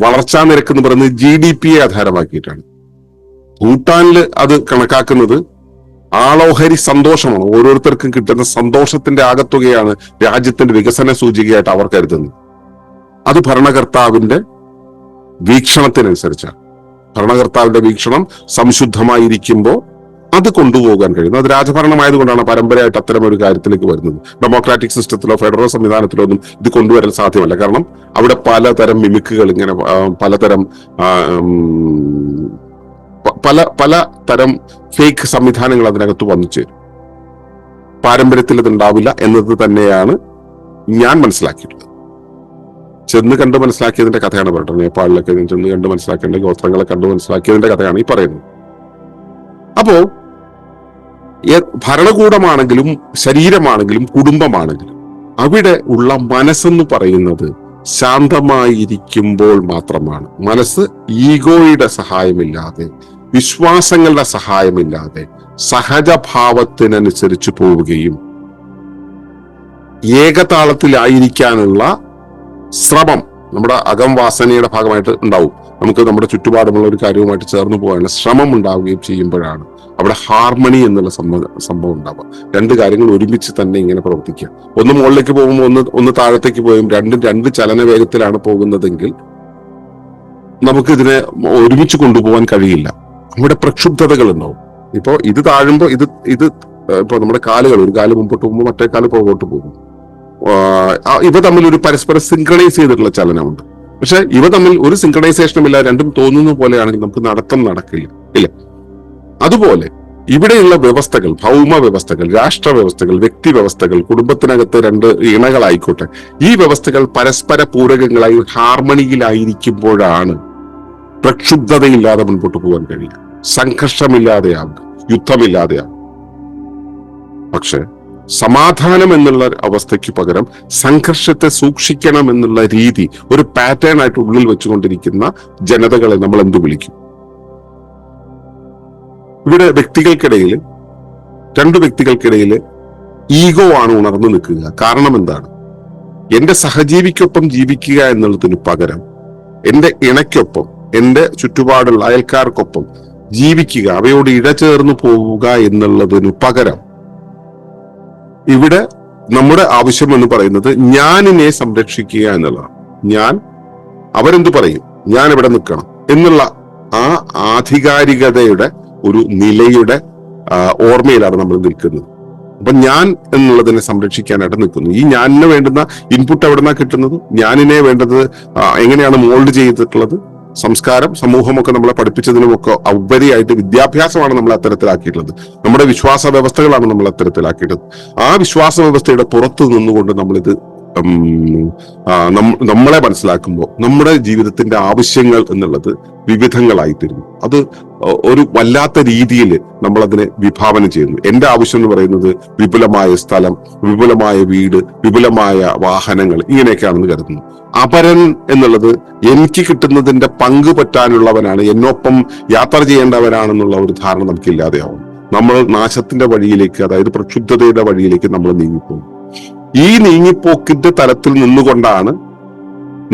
വളർച്ചാ നിരക്ക് എന്ന് പറയുന്നത് GDP ആധാരമാക്കിയിട്ടാണ്. ഭൂട്ടാനിൽ അത് കണക്കാക്കുന്നത് ആളോഹരി സന്തോഷമാണ്. ഓരോരുത്തർക്കും കിട്ടുന്ന സന്തോഷത്തിന്റെ ആകത്തുകയാണ് രാജ്യത്തിന്റെ വികസന സൂചികയായിട്ട് അവർ കരുതുന്നത്. അത് ഭരണകർത്താവിന്റെ വീക്ഷണത്തിനനുസരിച്ചാണ്. ഭരണകർത്താവിന്റെ വീക്ഷണം സംശുദ്ധമായിരിക്കുമ്പോൾ അത് കൊണ്ടുപോകാൻ കഴിയുന്നു. അത് രാജഭരണമായതുകൊണ്ടാണ് പരമ്പരയായിട്ട് അത്തരം ഒരു കാര്യത്തിലേക്ക് വരുന്നത്. ഡെമോക്രാറ്റിക് സിസ്റ്റത്തിലോ ഫെഡറൽ സംവിധാനത്തിലോ ഒന്നും ഇത് കൊണ്ടുവരാൻ സാധ്യമല്ല. കാരണം അവിടെ പലതരം മിമിക്കുകൾ, ഇങ്ങനെ പലതരം ഫേക്ക് സംവിധാനങ്ങൾ അതിനകത്ത് വന്നു ചേരും. പാരമ്പര്യത്തിൽ ഇത് ഉണ്ടാവില്ല എന്നത് തന്നെയാണ് ഞാൻ മനസ്സിലാക്കിയിട്ടുള്ളത്. ചെന്ന് കണ്ട് മനസ്സിലാക്കിയതിന്റെ കഥയാണ് പറയുന്നത്. നേപ്പാളിലൊക്കെ ചെന്ന് കണ്ട് മനസ്സിലാക്കേണ്ട, ഗോത്രങ്ങളെ കണ്ട് മനസ്സിലാക്കിയതിന്റെ കഥയാണ് ഈ പറയുന്നത്. അപ്പോ ഭരണകൂടമാണെങ്കിലും ശരീരമാണെങ്കിലും കുടുംബമാണെങ്കിലും അവിടെ ഉള്ള മനസ്സെന്ന് പറയുന്നത് ശാന്തമായിരിക്കുമ്പോൾ മാത്രമാണ്. മനസ്സ് ഈഗോയുടെ സഹായമില്ലാതെ, വിശ്വാസങ്ങളുടെ സഹായമില്ലാതെ സഹജഭാവത്തിനനുസരിച്ച് പോവുകയും ഏകതാളത്തിലായിരിക്കാനുള്ള ശ്രമം നമ്മുടെ അകംവാസനയുടെ ഭാഗമായിട്ട് ഉണ്ടാവും. നമുക്ക് നമ്മുടെ ചുറ്റുപാടുമുള്ള ഒരു കാര്യവുമായിട്ട് ചേർന്ന് പോകാനുള്ള ശ്രമം ഉണ്ടാവുകയും ചെയ്യുമ്പോഴാണ് അവിടെ ഹാർമണി എന്നുള്ള സംഭവം ഉണ്ടാവുക. രണ്ട് കാര്യങ്ങൾ ഒരുമിച്ച് തന്നെ ഇങ്ങനെ പ്രവർത്തിക്കുക. ഒന്ന് മുകളിലേക്ക് പോകുമ്പോൾ ഒന്ന് താഴത്തേക്ക് പോയും രണ്ട് ചലന വേഗത്തിലാണ് പോകുന്നതെങ്കിൽ നമുക്കിതിനെ ഒരുമിച്ച് കൊണ്ടുപോകാൻ കഴിയില്ല. അവിടെ പ്രക്ഷുബ്ധതകൾ ഉണ്ടാവും. ഇപ്പോ ഇത് താഴുമ്പോൾ ഇപ്പൊ നമ്മുടെ കാലുകൾ, ഒരു കാല് മുമ്പോട്ട് പോകുമ്പോൾ മറ്റേ കാല് പുറകോട്ട് പോകും. ഇവ തമ്മിൽ ഒരു പരസ്പരം സിങ്ക്രണൈസ് ചെയ്തിട്ടുള്ള ചലനമുണ്ട്. പക്ഷെ ഇവ തമ്മിൽ ഒരു സിങ്ക്രണൈസേഷനും ഇല്ല. രണ്ടും തോന്നുന്ന പോലെയാണെങ്കിൽ നമുക്ക് നടത്തം നടക്കില്ല, ഇല്ല. അതുപോലെ ഇവിടെയുള്ള വ്യവസ്ഥകൾ, ഭൗമ വ്യവസ്ഥകൾ, രാഷ്ട്ര വ്യവസ്ഥകൾ, വ്യക്തി വ്യവസ്ഥകൾ, കുടുംബത്തിനകത്ത് രണ്ട് ഇണകളായിക്കോട്ടെ, ഈ വ്യവസ്ഥകൾ പരസ്പര പൂരകങ്ങളായി ഹാർമണിയിലായിരിക്കുമ്പോഴാണ് പ്രക്ഷുബ്ധതയില്ലാതെ മുൻപോട്ട് പോകാൻ കഴിയുക, സംഘർഷമില്ലാതെയാവുക, യുദ്ധമില്ലാതെയാവുക. പക്ഷെ സമാധാനം എന്നുള്ള അവസ്ഥയ്ക്ക് പകരം സംഘർഷത്തെ സൂക്ഷിക്കണം എന്നുള്ള രീതി ഒരു പാറ്റേൺ ആയിട്ട് ഉള്ളിൽ വെച്ചുകൊണ്ടിരിക്കുന്ന ജനതകളെ നമ്മൾ എന്തു വിളിക്കും? ഇവിടെ രണ്ടു വ്യക്തികൾക്കിടയിൽ ഈഗോ ആണ് ഉണർന്നു നിൽക്കുക. കാരണം എന്താണ്? എന്റെ സഹജീവിക്കൊപ്പം ജീവിക്കുക എന്നുള്ളതിന് പകരം എന്റെ ഇണയ്ക്കൊപ്പം, എന്റെ ചുറ്റുപാടുള്ള അയൽക്കാർക്കൊപ്പം ജീവിക്കുക, അവയോട് ഇഴചേർന്ന് പോവുക എന്നുള്ളതിനു പകരം ഇവിടെ നമ്മുടെ ആവശ്യം എന്ന് പറയുന്നത് ഞാനിനെ സംരക്ഷിക്കുക എന്നുള്ളതാണ്. അവരെന്തു പറയും, ഞാൻ ഇവിടെ നിൽക്കണം എന്നുള്ള ആ ആധികാരികതയുടെ ഒരു നിലയുടെ ഓർമ്മയിലാണ് നമ്മൾ നിൽക്കുന്നത്. അപ്പൊ ഞാൻ എന്നുള്ളതിനെ സംരക്ഷിക്കാനായിട്ട് നിൽക്കുന്നു. ഈ ഞാനിന് വേണ്ടുന്ന ഇൻപുട്ട് എവിടെ നിന്നാണ് കിട്ടുന്നത്? ഞാനിനെ വേണ്ടത് എങ്ങനെയാണ് മോൾഡ് ചെയ്തിട്ടുള്ളത്? സംസ്കാരം, സമൂഹമൊക്കെ നമ്മളെ പഠിപ്പിച്ചതിനുമൊക്കെ ഉപരിയായിട്ട് വിദ്യാഭ്യാസമാണ് നമ്മൾ അത്തരത്തിലാക്കിയിട്ടുള്ളത്. നമ്മുടെ വിശ്വാസ വ്യവസ്ഥകളാണ് നമ്മൾ അത്തരത്തിലാക്കിയിട്ടുള്ളത്. ആ വിശ്വാസ വ്യവസ്ഥയുടെ പുറത്തു നിന്നുകൊണ്ട് നമ്മളിത് നമ്മളെ മനസ്സിലാക്കുമ്പോൾ നമ്മുടെ ജീവിതത്തിന്റെ ആവശ്യങ്ങൾ എന്നുള്ളത് വിവിധങ്ങളായിത്തീരുന്നു. അത് ഒരു വല്ലാത്ത രീതിയിൽ നമ്മളതിനെ വിഭാവനം ചെയ്യുന്നു. എന്റെ ആവശ്യം എന്ന് പറയുന്നത് വിപുലമായ സ്ഥലം, വിപുലമായ വീട്, വിപുലമായ വാഹനങ്ങൾ, ഇങ്ങനെയൊക്കെയാണെന്ന് കരുതുന്നു. അപരൻ എന്നുള്ളത് എനിക്ക് കിട്ടുന്നതിന്റെ പങ്ക് പറ്റാനുള്ളവനാണ്, എന്നൊപ്പം യാത്ര ചെയ്യേണ്ടവനാണെന്നുള്ള ഒരു ധാരണ നമുക്കില്ലാതെയാവും. നമ്മൾ നാശത്തിന്റെ വഴിയിലേക്ക്, അതായത് പ്രക്ഷുബ്ധതയുടെ വഴിയിലേക്ക് നമ്മൾ നീങ്ങിപ്പോകും. ഈ നീങ്ങിപ്പോക്കിന്റെ തലത്തിൽ നിന്നുകൊണ്ടാണ്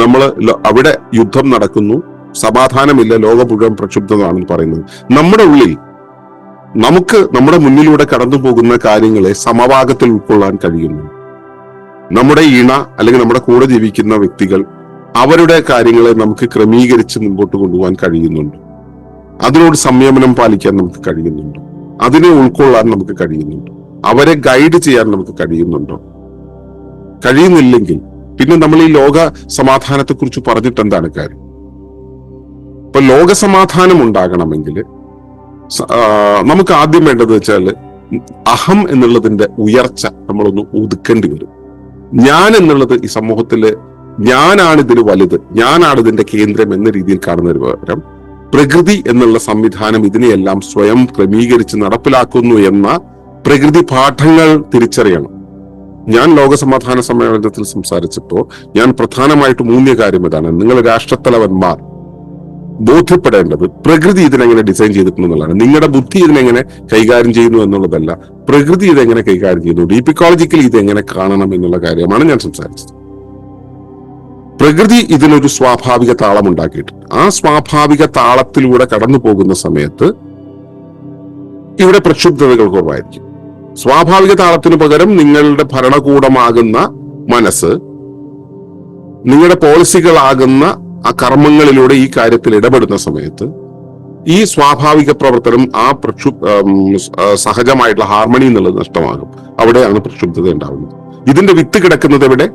നമ്മൾ അവിടെ യുദ്ധം നടക്കുന്നു, സമാധാനമില്ല, ലോകം മുഴുവൻ പ്രക്ഷുബ്ധമാണെന്ന് പറയുന്നത്. നമ്മുടെ ഉള്ളിൽ നമ്മുടെ മുന്നിലൂടെ കടന്നു പോകുന്ന കാര്യങ്ങളെ സമവാഗത്തിൽ ഉൾക്കൊള്ളാൻ കഴിയുന്നു. നമ്മുടെ ഇണ അല്ലെങ്കിൽ നമ്മുടെ കൂടെ ജീവിക്കുന്ന വ്യക്തികൾ, അവരുടെ കാര്യങ്ങളെ നമുക്ക് ക്രമീകരിച്ച് മുമ്പോട്ട് കൊണ്ടുപോകാൻ കഴിയുന്നുണ്ട്. അതിനോട് സംയമനം പാലിക്കാൻ നമുക്ക് കഴിയുന്നുണ്ട്. അതിനെ ഉൾക്കൊള്ളാൻ നമുക്ക് കഴിയുന്നുണ്ട്. അവരെ ഗൈഡ് ചെയ്യാൻ നമുക്ക് കഴിയുന്നുണ്ടോ? കഴിയുന്നില്ലെങ്കിൽ പിന്നെ നമ്മൾ ഈ ലോക സമാധാനത്തെ കുറിച്ച് പറഞ്ഞിട്ട് എന്താണ് കാര്യം? ഇപ്പൊ ലോക സമാധാനം ഉണ്ടാകണമെങ്കിൽ നമുക്ക് ആദ്യം വേണ്ടത് വെച്ചാൽ അഹം എന്നുള്ളതിന്റെ ഉയർച്ച നമ്മളൊന്ന് ഒതുക്കേണ്ടി വരും. ഞാൻ എന്നുള്ളത് ഈ സമൂഹത്തില് ഞാനാണ് ഇതിന് വലുത്, ഞാനാണ് ഇതിന്റെ കേന്ദ്രം എന്ന രീതിയിൽ കാണുന്നതിന് പകരം പ്രകൃതി എന്നുള്ള സംവിധാനം ഇതിനെയെല്ലാം സ്വയം ക്രമീകരിച്ച് നടപ്പിലാക്കുന്നു എന്ന പ്രകൃതി പാഠങ്ങൾ തിരിച്ചറിയണം. ഞാൻ ലോകസമാധാന സമ്മേളനത്തിൽ സംസാരിച്ചപ്പോ ഞാൻ പ്രധാനമായിട്ടും ഊന്നിയ കാര്യം ഇതാണ്: നിങ്ങൾ രാഷ്ട്രത്തലവന്മാർ ബോധ്യപ്പെടേണ്ടത് പ്രകൃതി ഇതിനെങ്ങനെ ഡിസൈൻ ചെയ്തിട്ടുണ്ടെന്നുള്ളതാണ്. നിങ്ങളുടെ ബുദ്ധി ഇതിനെങ്ങനെ കൈകാര്യം ചെയ്യുന്നു എന്നുള്ളതല്ല, പ്രകൃതി ഇതെങ്ങനെ കൈകാര്യം ചെയ്യുന്നു, ഡീപ് ഇക്കോളജിക്കലി ഇതെങ്ങനെ കാണണം എന്നുള്ള കാര്യമാണ് ഞാൻ സംസാരിച്ചത്. പ്രകൃതി ഇതിനൊരു സ്വാഭാവിക താളം ഉണ്ടാക്കിയിട്ടുണ്ട്. ആ സ്വാഭാവിക താളത്തിലൂടെ കടന്നു പോകുന്ന സമയത്ത് ഇവിടെ പ്രക്ഷുബ്ധതകൾ കുറവായിരിക്കും. സ്വാഭാവിക താളത്തിന് പകരം നിങ്ങളുടെ ഭരണകൂടമാകുന്ന മനസ്സ്, നിങ്ങളുടെ പോളിസികളാകുന്ന ആ കർമ്മങ്ങളിലൂടെ ഈ കാര്യത്തിൽ ഇടപെടുന്ന സമയത്ത് ഈ സ്വാഭാവിക പ്രവർത്തനം, ആ സഹജമായിട്ടുള്ള ഹാർമണി എന്നുള്ളത് നഷ്ടമാകും. അവിടെയാണ് പ്രക്ഷുബ്ധത ഉണ്ടാവുന്നത്. ഇതിന്റെ വിത്ത് കിടക്കുന്നത് എവിടെ?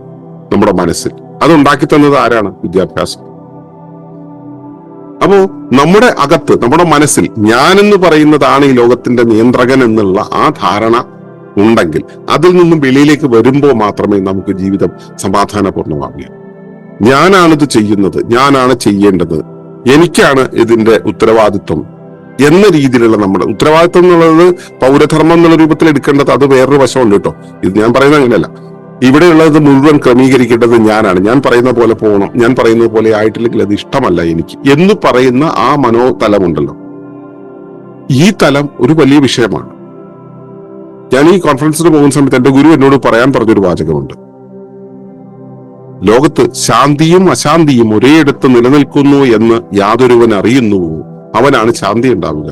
നമ്മുടെ മനസ്സിൽ. അത് ഉണ്ടാക്കി തന്നത് ആരാണ്? വിദ്യാഭ്യാസം. അപ്പോ നമ്മുടെ അകത്ത്, നമ്മുടെ മനസ്സിൽ ഞാനെന്ന് പറയുന്നതാണ് ഈ ലോകത്തിന്റെ നിയന്ത്രകൻ എന്നുള്ള ആ ധാരണ ഉണ്ടെങ്കിൽ, അതിൽ നിന്നും വെളിയിലേക്ക് വരുമ്പോൾ മാത്രമേ നമുക്ക് ജീവിതം സമാധാനപൂർണ്ണമാവുകയുള്ളൂ. ഞാനാണിത് ചെയ്യുന്നത്, ഞാനാണ് ചെയ്യേണ്ടത്, എനിക്കാണ് ഇതിന്റെ ഉത്തരവാദിത്വം എന്ന രീതിയിലുള്ള നമ്മുടെ ഉത്തരവാദിത്വം എന്നുള്ളത് പൗരധർമ്മം എന്നുള്ള രൂപത്തിൽ എടുക്കേണ്ടത് അത് വേറൊരു വശമുണ്ട് കേട്ടോ. ഇത് ഞാൻ പറയുന്നത് അങ്ങനെയല്ല. ഇവിടെയുള്ളത് മുഴുവൻ ക്രമീകരിക്കേണ്ടത് ഞാനാണ്. ഞാൻ പറയുന്ന പോലെ പോകണം, ഞാൻ പറയുന്നത് പോലെ ആയിട്ടില്ലെങ്കിൽ അത് ഇഷ്ടമല്ല എനിക്ക് എന്ന് പറയുന്ന ആ മനോതലമുണ്ടല്ലോ, ഈ തലം ഒരു വലിയ വിഷയമാണ്. ഞാൻ ഈ കോൺഫറൻസിന് പോകുന്ന സമയത്ത് എന്റെ ഗുരു എന്നോട് പറയാൻ പറഞ്ഞൊരു വാചകമുണ്ട്: ലോകത്ത് ശാന്തിയും അശാന്തിയും ഒരേയിടത്ത് നിലനിൽക്കുന്നു എന്ന് യാതൊരുവൻ അറിയുന്നുവോ അവനാണ് ശാന്തി ഉണ്ടാവുക.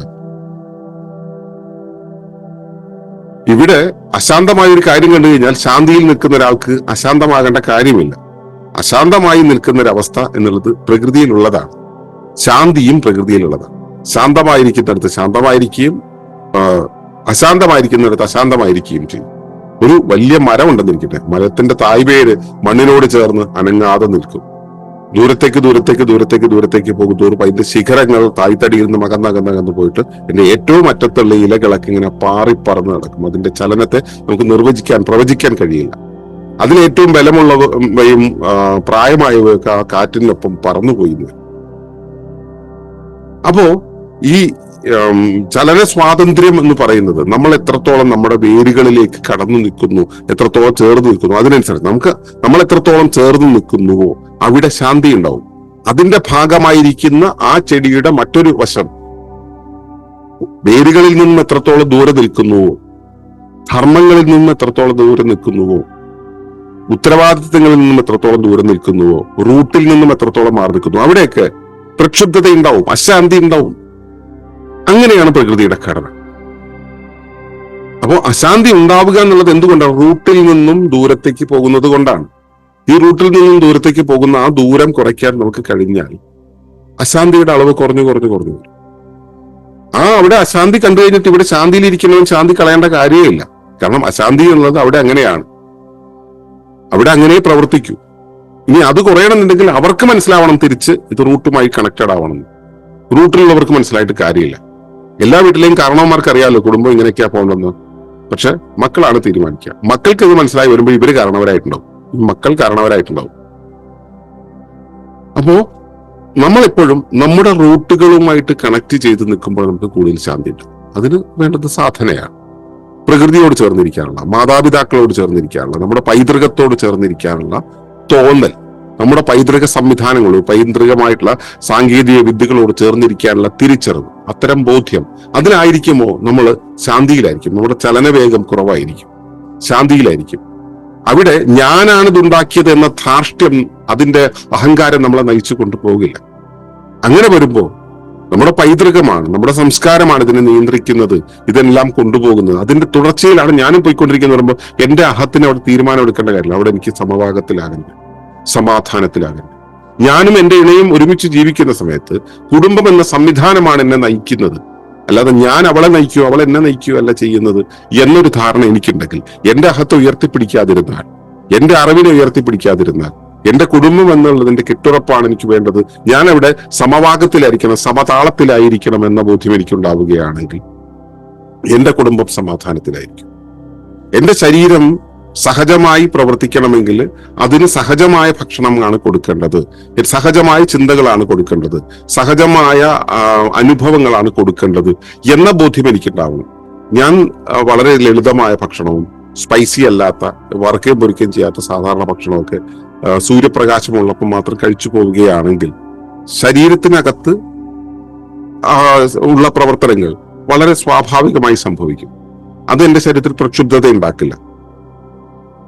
ഇവിടെ അശാന്തമായ ഒരു കാര്യം കണ്ടു കഴിഞ്ഞാൽ ശാന്തിയിൽ നിൽക്കുന്ന ഒരാൾക്ക് അശാന്തമാകേണ്ട കാര്യമില്ല. അശാന്തമായി നിൽക്കുന്ന ഒരു അവസ്ഥ എന്നുള്ളത് പ്രകൃതിയിലുള്ളതാണ്. ശാന്തിയും പ്രകൃതിയിലുള്ളതാണ്. ശാന്തമായിരിക്കുന്നിടത്ത് ശാന്തമായിരിക്കുകയും അശാന്തമായിരിക്കുന്നിടത്ത് അശാന്തമായിരിക്കുകയും ചെയ്യും. ഒരു വലിയ മരം ഉണ്ടെന്നിരിക്കട്ടെ, മരത്തിന്റെ തായ്വേര് മണ്ണിനോട് ചേർന്ന് അനങ്ങാതെ നിൽക്കും. ദൂരത്തേക്ക് ദൂരത്തേക്ക് ദൂരത്തേക്ക് ദൂരത്തേക്ക് പോകും തോറും അതിന്റെ ശിഖരങ്ങൾ തായ്തടിയിൽ നിന്ന് അകന്നകന്നകന്ന് പോയിട്ട് എന്റെ ഏറ്റവും അറ്റത്തുള്ള ഇലകളൊക്കെ ഇങ്ങനെ പാറിപ്പറന്ന് നടക്കും. അതിന്റെ ചലനത്തെ നമുക്ക് പ്രവചിക്കാൻ കഴിയില്ല. അതിലേറ്റവും ബലമുള്ളവയും പ്രായമായവയൊക്കെ ആ കാറ്റിനൊപ്പം പറന്നുപോയി. അപ്പോ ഈ ചലന സ്വാതന്ത്ര്യം എന്ന് പറയുന്നത് നമ്മൾ എത്രത്തോളം നമ്മുടെ വേരുകളിലേക്ക് കടന്നു നിൽക്കുന്നു, എത്രത്തോളം ചേർന്ന് നിൽക്കുന്നു, അതിനനുസരിച്ച് നമ്മൾ എത്രത്തോളം ചേർന്ന് നിൽക്കുന്നുവോ അവിടെ ശാന്തി ഉണ്ടാവും. അതിന്റെ ഭാഗമായിരിക്കുന്ന ആ ചെടിയുടെ മറ്റൊരു വശം വേരുകളിൽ നിന്നും എത്രത്തോളം ദൂരെ നിൽക്കുന്നുവോ, ധർമ്മങ്ങളിൽ നിന്നും എത്രത്തോളം ദൂരെ നിൽക്കുന്നുവോ, ഉത്തരവാദിത്തങ്ങളിൽ നിന്നും എത്രത്തോളം ദൂരെ നിൽക്കുന്നുവോ, റൂട്ടിൽ നിന്നും എത്രത്തോളം മാറി നിൽക്കുന്നു, അവിടെയൊക്കെ പ്രക്ഷുബ്ധത ഉണ്ടാവും, അശാന്തി ഉണ്ടാവും. അങ്ങനെയാണ് പ്രകൃതിയുടെ ഘടന. അപ്പോ അശാന്തി ഉണ്ടാവുക എന്നുള്ളത് എന്തുകൊണ്ടാണ്? റൂട്ടിൽ നിന്നും ദൂരത്തേക്ക് പോകുന്നത് കൊണ്ടാണ്. ഈ റൂട്ടിൽ നിന്നും ദൂരത്തേക്ക് പോകുന്ന ആ ദൂരം കുറയ്ക്കാൻ നമുക്ക് കഴിഞ്ഞാൽ അശാന്തിയുടെ അളവ് കുറഞ്ഞു വരും. അവിടെ അശാന്തി കണ്ടു കഴിഞ്ഞിട്ട് ഇവിടെ ശാന്തിയിലിരിക്കുന്നവൻ ശാന്തി കളയേണ്ട കാര്യമില്ല. കാരണം അശാന്തി എന്നുള്ളത് അവിടെ അങ്ങനെയാണ്, അവിടെ അങ്ങനെ പ്രവർത്തിക്കൂ. ഇനി അത് കുറയണമെന്നുണ്ടെങ്കിൽ അവർക്ക് മനസ്സിലാവണം തിരിച്ച് ഇത് റൂട്ടുമായി കണക്റ്റഡ് ആവണം. റൂട്ടിലുള്ളവർക്ക് മനസ്സിലായിട്ട് കാര്യമില്ല. എല്ലാ വീട്ടിലെയും കാരണവന്മാർക്ക് അറിയാമല്ലോ കുടുംബം ഇങ്ങനെയൊക്കെയാ പോകണമെന്ന്. പക്ഷെ മക്കളാണ് തീരുമാനിക്കുക. മക്കൾക്ക് ഇത് മനസ്സിലായി വരുമ്പോൾ ഇവര് കാരണവരായിട്ടുണ്ടാവും, മക്കൾ കാരണവരായിട്ടുണ്ടാവും. അപ്പോ നമ്മളെപ്പോഴും നമ്മുടെ റൂട്ടുകളുമായിട്ട് കണക്ട് ചെയ്ത് നിൽക്കുമ്പോൾ നമുക്ക് കൂടുതൽ ശാന്തി ഉണ്ട്. അതിന് വേണ്ടത് സാധനയാണ്. പ്രകൃതിയോട് ചേർന്നിരിക്കാനുള്ള, മാതാപിതാക്കളോട് ചേർന്നിരിക്കാനുള്ള, നമ്മുടെ പൈതൃകത്തോട് ചേർന്നിരിക്കാനുള്ള തോന്നൽ, നമ്മുടെ പൈതൃക സംവിധാനങ്ങളോട്, പൈതൃകമായിട്ടുള്ള സാങ്കേതിക വിദ്യകളോട് ചേർന്നിരിക്കാനുള്ള തിരിച്ചറിവ്, അത്തരം ബോധ്യം അതിലായിരിക്കുമോ നമ്മൾ ശാന്തിയിലായിരിക്കും. നമ്മുടെ ചലനവേഗം കുറവായിരിക്കും, ശാന്തിയിലായിരിക്കും. അവിടെ ഞാനാണിതുണ്ടാക്കിയത് എന്ന ധാർഷ്ട്യം, അതിന്റെ അഹങ്കാരം നമ്മളെ നയിച്ചു കൊണ്ടുപോകില്ല. അങ്ങനെ വരുമ്പോ നമ്മുടെ പൈതൃകമാണ്, നമ്മുടെ സംസ്കാരമാണ് ഇതിനെ നിയന്ത്രിക്കുന്നത്, ഇതെല്ലാം കൊണ്ടുപോകുന്നത്. അതിന്റെ തുടർച്ചയിലാണ് ഞാനും പോയിക്കൊണ്ടിരിക്കുന്നത്. പറയുമ്പോൾ എന്റെ അഹത്തിന് അവിടെ തീരുമാനം എടുക്കേണ്ട കാര്യമില്ല. അവിടെ എനിക്ക് സമഭാഗത്തിലാകണ്ട, സമാധാനത്തിലാകണ്ട. ഞാനും എന്റെ ഇണയും ഒരുമിച്ച് ജീവിക്കുന്ന സമയത്ത് കുടുംബം എന്ന സംവിധാനമാണ് എന്നെ നയിക്കുന്നത്, അല്ലാതെ ഞാൻ അവളെ നയിക്കുകയോ അവൾ എന്നെ നയിക്കുകയോ അല്ല ചെയ്യുന്നത് എന്നൊരു ധാരണ എനിക്കുണ്ടെങ്കിൽ, എന്റെ അഹത്തെ ഉയർത്തിപ്പിടിക്കാതിരുന്നാൽ, എന്റെ അറിവിനെ ഉയർത്തിപ്പിടിക്കാതിരുന്നാൽ, എന്റെ കുടുംബം എന്നുള്ളതിന്റെ കെട്ടുറപ്പാണ് എനിക്ക് വേണ്ടത്, ഞാൻ അവിടെ സമഭാഗത്തിലായിരിക്കണം, സമതാളത്തിലായിരിക്കണം എന്ന ബോധ്യം എനിക്കുണ്ടാവുകയാണെങ്കിൽ എന്റെ കുടുംബം സമാധാനത്തിലായിരിക്കും. എന്റെ ശരീരം സഹജമായി പ്രവർത്തിക്കണമെങ്കിൽ അതിന് സഹജമായ ഭക്ഷണമാണ് കൊടുക്കേണ്ടത്, സഹജമായ ചിന്തകളാണ് കൊടുക്കേണ്ടത്, സഹജമായ അനുഭവങ്ങളാണ് കൊടുക്കേണ്ടത് എന്ന ബോധ്യം എനിക്കുണ്ടാവണം. ഞാൻ വളരെ ലളിതമായ ഭക്ഷണവും സ്പൈസി അല്ലാത്ത വറുക്കുകയും പൊരിക്കുകയും ചെയ്യാത്ത സാധാരണ ഭക്ഷണമൊക്കെ സൂര്യപ്രകാശമുള്ളപ്പോൾ മാത്രം കഴിച്ചു പോവുകയാണെങ്കിൽ ശരീരത്തിനകത്ത് ഉള്ള പ്രവർത്തനങ്ങൾ വളരെ സ്വാഭാവികമായി സംഭവിക്കും. അത് എന്റെ ശരീരത്തിൽ പ്രക്ഷുബ്ധത ഉണ്ടാക്കില്ല.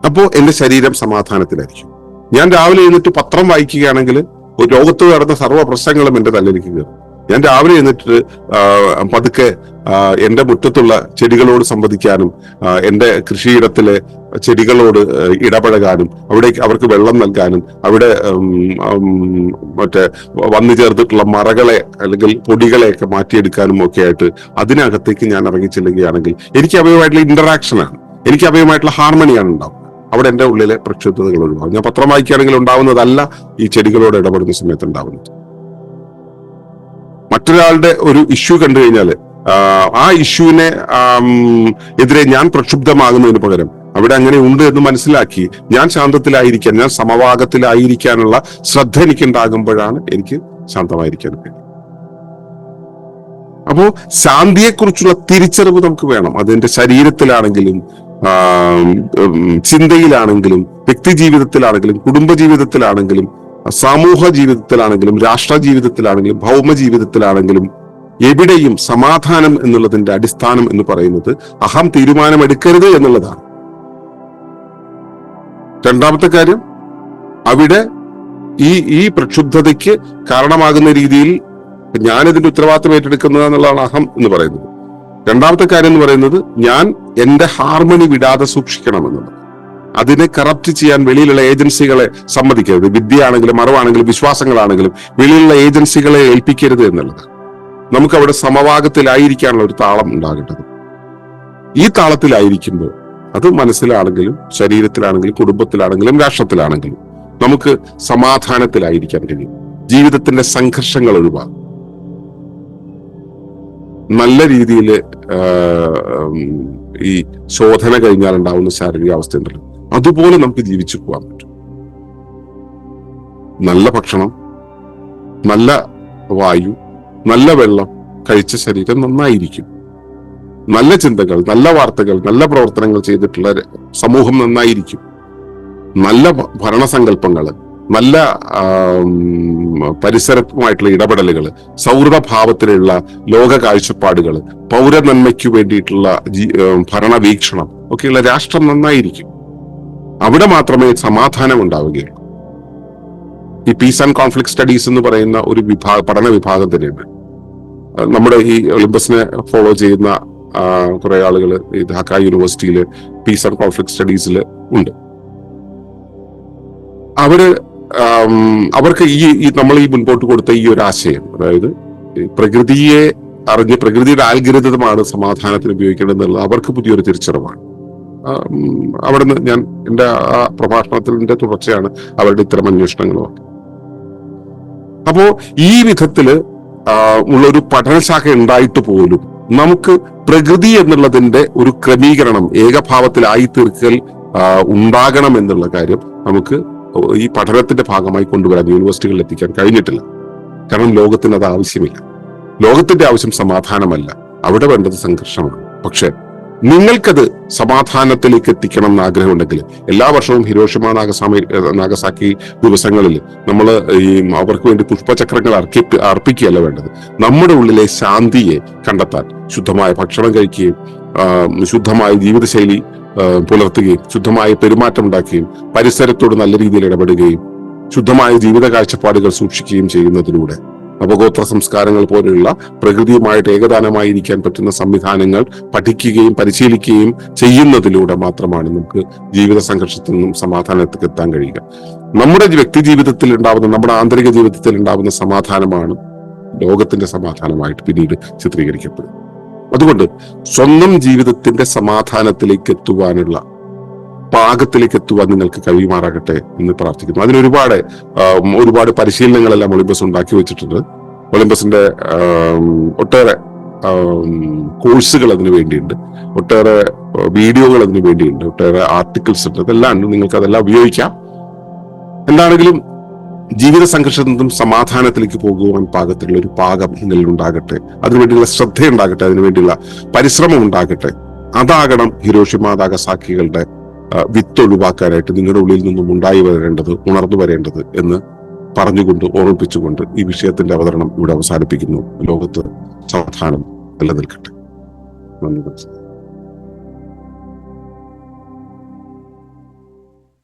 അപ്പോ എന്റെ ശരീരം സമാധാനത്തിലായിരിക്കും. ഞാൻ രാവിലെ എഴുന്നിട്ട് പത്രം വായിക്കുകയാണെങ്കിൽ ലോകത്ത് നടന്ന സർവ്വ പ്രശ്നങ്ങളും എന്റെ തലയിലേക്ക് കയറും. ഞാൻ രാവിലെ എഴുന്നിട്ട് പതുക്കെ എന്റെ മുറ്റത്തുള്ള ചെടികളോട് സംവദിക്കാനും എന്റെ കൃഷിയിടത്തിലെ ചെടികളോട് ഇടപഴകാനും അവർക്ക് വെള്ളം നൽകാനും അവിടെ മറ്റേ വന്നു ചേർന്നിട്ടുള്ള മറകളെ അല്ലെങ്കിൽ പൊടികളെയൊക്കെ മാറ്റിയെടുക്കാനും ഒക്കെ ആയിട്ട് അതിനകത്തേക്ക് ഞാൻ ഇറങ്ങിച്ചെല്ലുകയാണെങ്കിൽ എനിക്ക് അവയുമായിട്ടുള്ള ഇന്ററാക്ഷനാണ്, എനിക്ക് അവയുമായിട്ടുള്ള ഹാർമണിയാണ് ഉണ്ടാവും. അവിടെ എന്റെ ഉള്ളിലെ പ്രക്ഷുബ്ധതകൾ ഒഴിവാകും. ഞാൻ പത്രം വായിക്കുകയാണെങ്കിൽ ഉണ്ടാവുന്നതല്ല ഈ ചെടികളോട് ഇടപെടുന്ന സമയത്ത് ഉണ്ടാവുന്നത്. മറ്റൊരാളുടെ ഒരു ഇഷ്യൂ കണ്ടു കഴിഞ്ഞാൽ ആ ഇഷ്യൂവിനെ എതിരെ ഞാൻ പ്രക്ഷുബ്ധമാകുന്നതിന് പകരം അവിടെ അങ്ങനെ ഉണ്ട് എന്ന് മനസ്സിലാക്കി ഞാൻ ശാന്തത്തിലായിരിക്കാൻ, ഞാൻ സമവാഗത്തിലായിരിക്കാനുള്ള ശ്രദ്ധ എനിക്കുണ്ടാകുമ്പോഴാണ് എനിക്ക് ശാന്തമായിരിക്കാൻ കഴിയും. അപ്പോ ശാന്തിയെക്കുറിച്ചുള്ള തിരിച്ചറിവ് നമുക്ക് വേണം. അതിന്റെ ശരീരത്തിലാണെങ്കിലും ചിന്തയിലാണെങ്കിലും വ്യക്തി ജീവിതത്തിലാണെങ്കിലും കുടുംബ ജീവിതത്തിലാണെങ്കിലും സമൂഹ ജീവിതത്തിലാണെങ്കിലും രാഷ്ട്ര ജീവിതത്തിലാണെങ്കിലും ഭൗമ ജീവിതത്തിലാണെങ്കിലും എവിടെയും സമാധാനം എന്നുള്ളതിന്റെ അടിസ്ഥാനം എന്ന് പറയുന്നത് അഹം തീരുമാനമെടുക്കരുത് എന്നുള്ളതാണ്. രണ്ടാമത്തെ കാര്യം, അവിടെ ഈ പ്രക്ഷുബ്ധതയ്ക്ക് കാരണമാകുന്ന രീതിയിൽ ഞാനിതിന്റെ ഉത്തരവാദിത്വം ഏറ്റെടുക്കുന്നത് എന്നുള്ളതാണ് അഹം എന്ന് പറയുന്നത്. രണ്ടാമത്തെ കാര്യം എന്ന് പറയുന്നത് ഞാൻ എന്റെ ഹാർമണി വിടാതെ സൂക്ഷിക്കണം എന്നുള്ളത്. അതിനെ കറപ്റ്റ് ചെയ്യാൻ വെളിയിലുള്ള ഏജൻസികളെ സമ്മതിക്കരുത്. വിദ്യയാണെങ്കിലും അറിവാണെങ്കിലും വിശ്വാസങ്ങളാണെങ്കിലും വെളിയിലുള്ള ഏജൻസികളെ ഏൽപ്പിക്കരുത് എന്നുള്ളത്. നമുക്ക് അവിടെ സമവാഗത്തിലായിരിക്കാനുള്ള ഒരു താളം ഉണ്ടാകേണ്ടത്. ഈ താളത്തിലായിരിക്കുമ്പോൾ അത് മനസ്സിലാണെങ്കിലും ശരീരത്തിലാണെങ്കിലും കുടുംബത്തിലാണെങ്കിലും രാഷ്ട്രത്തിലാണെങ്കിലും നമുക്ക് സമാധാനത്തിലായിരിക്കാൻ കഴിയും. ജീവിതത്തിന്റെ സംഘർഷങ്ങൾ ഒഴിവാകും. നല്ല രീതിയിൽ ഈ ശോധന കഴിഞ്ഞാൽ ഉണ്ടാവുന്ന ശാരീരിക അവസ്ഥ ഉണ്ടല്ലോ, അതുപോലെ നമുക്ക് ജീവിച്ചു പോകാൻ പറ്റും. നല്ല ഭക്ഷണം, നല്ല വായു, നല്ല വെള്ളം കഴിച്ച ശരീരം നന്നായിരിക്കും. നല്ല ചിന്തകൾ, നല്ല വാർത്തകൾ, നല്ല പ്രവർത്തനങ്ങൾ ചെയ്തിട്ടുള്ള സമൂഹം നന്നായിരിക്കും. നല്ല ഭരണസങ്കല്പങ്ങൾ, നല്ല പരിസരത്തുമായിട്ടുള്ള ഇടപെടലുകൾ, സൗഹൃദഭാവത്തിലുള്ള ലോക കാഴ്ചപ്പാടുകൾ, പൗരനന്മയ്ക്ക് വേണ്ടിയിട്ടുള്ള ഭരണവീക്ഷണം ഒക്കെയുള്ള രാഷ്ട്രം നന്നായിരിക്കും. അവിടെ മാത്രമേ സമാധാനം ഉണ്ടാവുകയുള്ളൂ. ഈ പീസ് ആൻഡ് കോൺഫ്ലിക്ട് സ്റ്റഡീസ് എന്ന് പറയുന്ന ഒരു പഠന വിഭാഗം തന്നെയുണ്ട്. നമ്മുടെ ഈ ഒളിമ്പസിനെ ഫോളോ ചെയ്യുന്ന കുറെ ആളുകൾ ഈ ധാക്ക യൂണിവേഴ്സിറ്റിയിൽ പീസ് ആൻഡ് കോൺഫ്ലിക്ട് സ്റ്റഡീസിൽ ഉണ്ട്. അവർക്ക് ഈ നമ്മൾ ഈ മുൻപോട്ട് കൊടുത്ത ഈ ഒരു ആശയം, അതായത് പ്രകൃതിയെ അറിഞ്ഞ് പ്രകൃതിയുടെ ആൽഗരിതമാണ് സമാധാനത്തിന് ഉപയോഗിക്കേണ്ടതെന്നുള്ളത് അവർക്ക് പുതിയൊരു തിരിച്ചറിവാണ്. അവിടുന്ന് ഞാൻ എൻ്റെ ആ പ്രഭാഷണത്തിന്റെ തുടർച്ചയാണ് അവരുടെ ഇത്തരം അന്വേഷണങ്ങളും. അപ്പോ ഈ വിധത്തില് ഉള്ളൊരു പഠനശാഖ ഉണ്ടായിട്ട് പോലും നമുക്ക് പ്രകൃതി എന്നുള്ളതിന്റെ ഒരു ക്രമീകരണം, ഏകഭാവത്തിലായി തീർക്കൽ ഉണ്ടാകണം എന്നുള്ള കാര്യം നമുക്ക് ഈ പഠനത്തിന്റെ ഭാഗമായി കൊണ്ടുവരാൻ യൂണിവേഴ്സിറ്റികളിൽ എത്തിക്കാൻ കഴിഞ്ഞിട്ടില്ല. കാരണം ലോകത്തിന് അത് ആവശ്യമില്ല. ലോകത്തിന്റെ ആവശ്യം സമാധാനമല്ല, അവിടെ വേണ്ടത് സംഘർഷമാണ്. പക്ഷെ നിങ്ങൾക്കത് സമാധാനത്തിലേക്ക് എത്തിക്കണം എന്ന് ആഗ്രഹമുണ്ടെങ്കിൽ എല്ലാ വർഷവും ഹിരോഷിമ നാഗസാക്കി ദിവസങ്ങളിൽ നമ്മൾ ഈ അവർക്ക് വേണ്ടി പുഷ്പചക്രങ്ങൾ അർപ്പിക്കുകയല്ല വേണ്ടത്. നമ്മുടെ ഉള്ളിലെ ശാന്തിയെ കണ്ടെത്താൻ ശുദ്ധമായ ഭക്ഷണം കഴിക്കുകയും ശുദ്ധമായ ജീവിതശൈലി പുലർത്തുകയും ശുദ്ധമായ പെരുമാറ്റം ഉണ്ടാക്കുകയും പരിസരത്തോട് നല്ല രീതിയിൽ ഇടപെടുകയും ശുദ്ധമായ ജീവിത കാഴ്ചപ്പാടുകൾ സൂക്ഷിക്കുകയും ചെയ്യുന്നതിലൂടെ നവഗോത്ര സംസ്കാരങ്ങൾ പോലെയുള്ള പ്രകൃതിയുമായിട്ട് ഏകദാനമായിരിക്കാൻ പറ്റുന്ന സംവിധാനങ്ങൾ പഠിക്കുകയും പരിശീലിക്കുകയും ചെയ്യുന്നതിലൂടെ മാത്രമാണ് നമുക്ക് ജീവിത സംഘർഷത്തിൽ നിന്നും സമാധാനത്തിൽ എത്താൻ കഴിയുക. നമ്മുടെ വ്യക്തി ജീവിതത്തിൽ ഉണ്ടാവുന്ന, നമ്മുടെ ആന്തരിക ജീവിതത്തിൽ ഉണ്ടാവുന്ന സമാധാനമാണ് ലോകത്തിന്റെ സമാധാനമായിട്ട് പിന്നീട് ചിത്രീകരിക്കപ്പെടും. അതുകൊണ്ട് സ്വന്തം ജീവിതത്തിന്റെ സമാധാനത്തിലേക്ക് എത്തുവാനുള്ള പാകത്തിലേക്ക് എത്തുവാൻ നിങ്ങൾക്ക് കഴിയുമാറാകട്ടെ എന്ന് പ്രാർത്ഥിക്കുന്നു. അതിനൊരുപാട് പരിശീലനങ്ങളെല്ലാം ഒളിമ്പസ് ഉണ്ടാക്കി വെച്ചിട്ടുണ്ട്. ഒളിമ്പസിന്റെ ഒട്ടേറെ കോഴ്സുകൾ അതിനു വേണ്ടിയുണ്ട്, ഒട്ടേറെ വീഡിയോകൾ അതിനു വേണ്ടിയുണ്ട്, ഒട്ടേറെ ആർട്ടിക്കിൾസ് ഉണ്ട്. അതെല്ലാം ഉണ്ട്, നിങ്ങൾക്ക് അതെല്ലാം ഉപയോഗിക്കാം. എന്താണെങ്കിലും ജീവിത സംഘർഷത്തിൽ നിന്നും സമാധാനത്തിലേക്ക് പോകുവാൻ പാകത്തിലുള്ള ഒരു പാകം നിങ്ങളിൽ ഉണ്ടാകട്ടെ, അതിനുവേണ്ടിയുള്ള ശ്രദ്ധയുണ്ടാകട്ടെ, അതിനുവേണ്ടിയുള്ള പരിശ്രമം ഉണ്ടാകട്ടെ. അതാകണം ഹിരോഷിമ നാഗസാക്കികളുടെ വിത്ത് ഒഴിവാക്കാനായിട്ട് നിങ്ങളുടെ ഉള്ളിൽ നിന്നും ഉണ്ടായി വരേണ്ടത്, ഉണർന്നു വരേണ്ടത് എന്ന് പറഞ്ഞുകൊണ്ട്, ഓർമ്മിപ്പിച്ചുകൊണ്ട് ഈ വിഷയത്തിന്റെ അവതരണം ഇവിടെ അവസാനിപ്പിക്കുന്നു. ലോകത്ത് സമാധാനം നിലനിൽക്കട്ടെ. നന്ദി.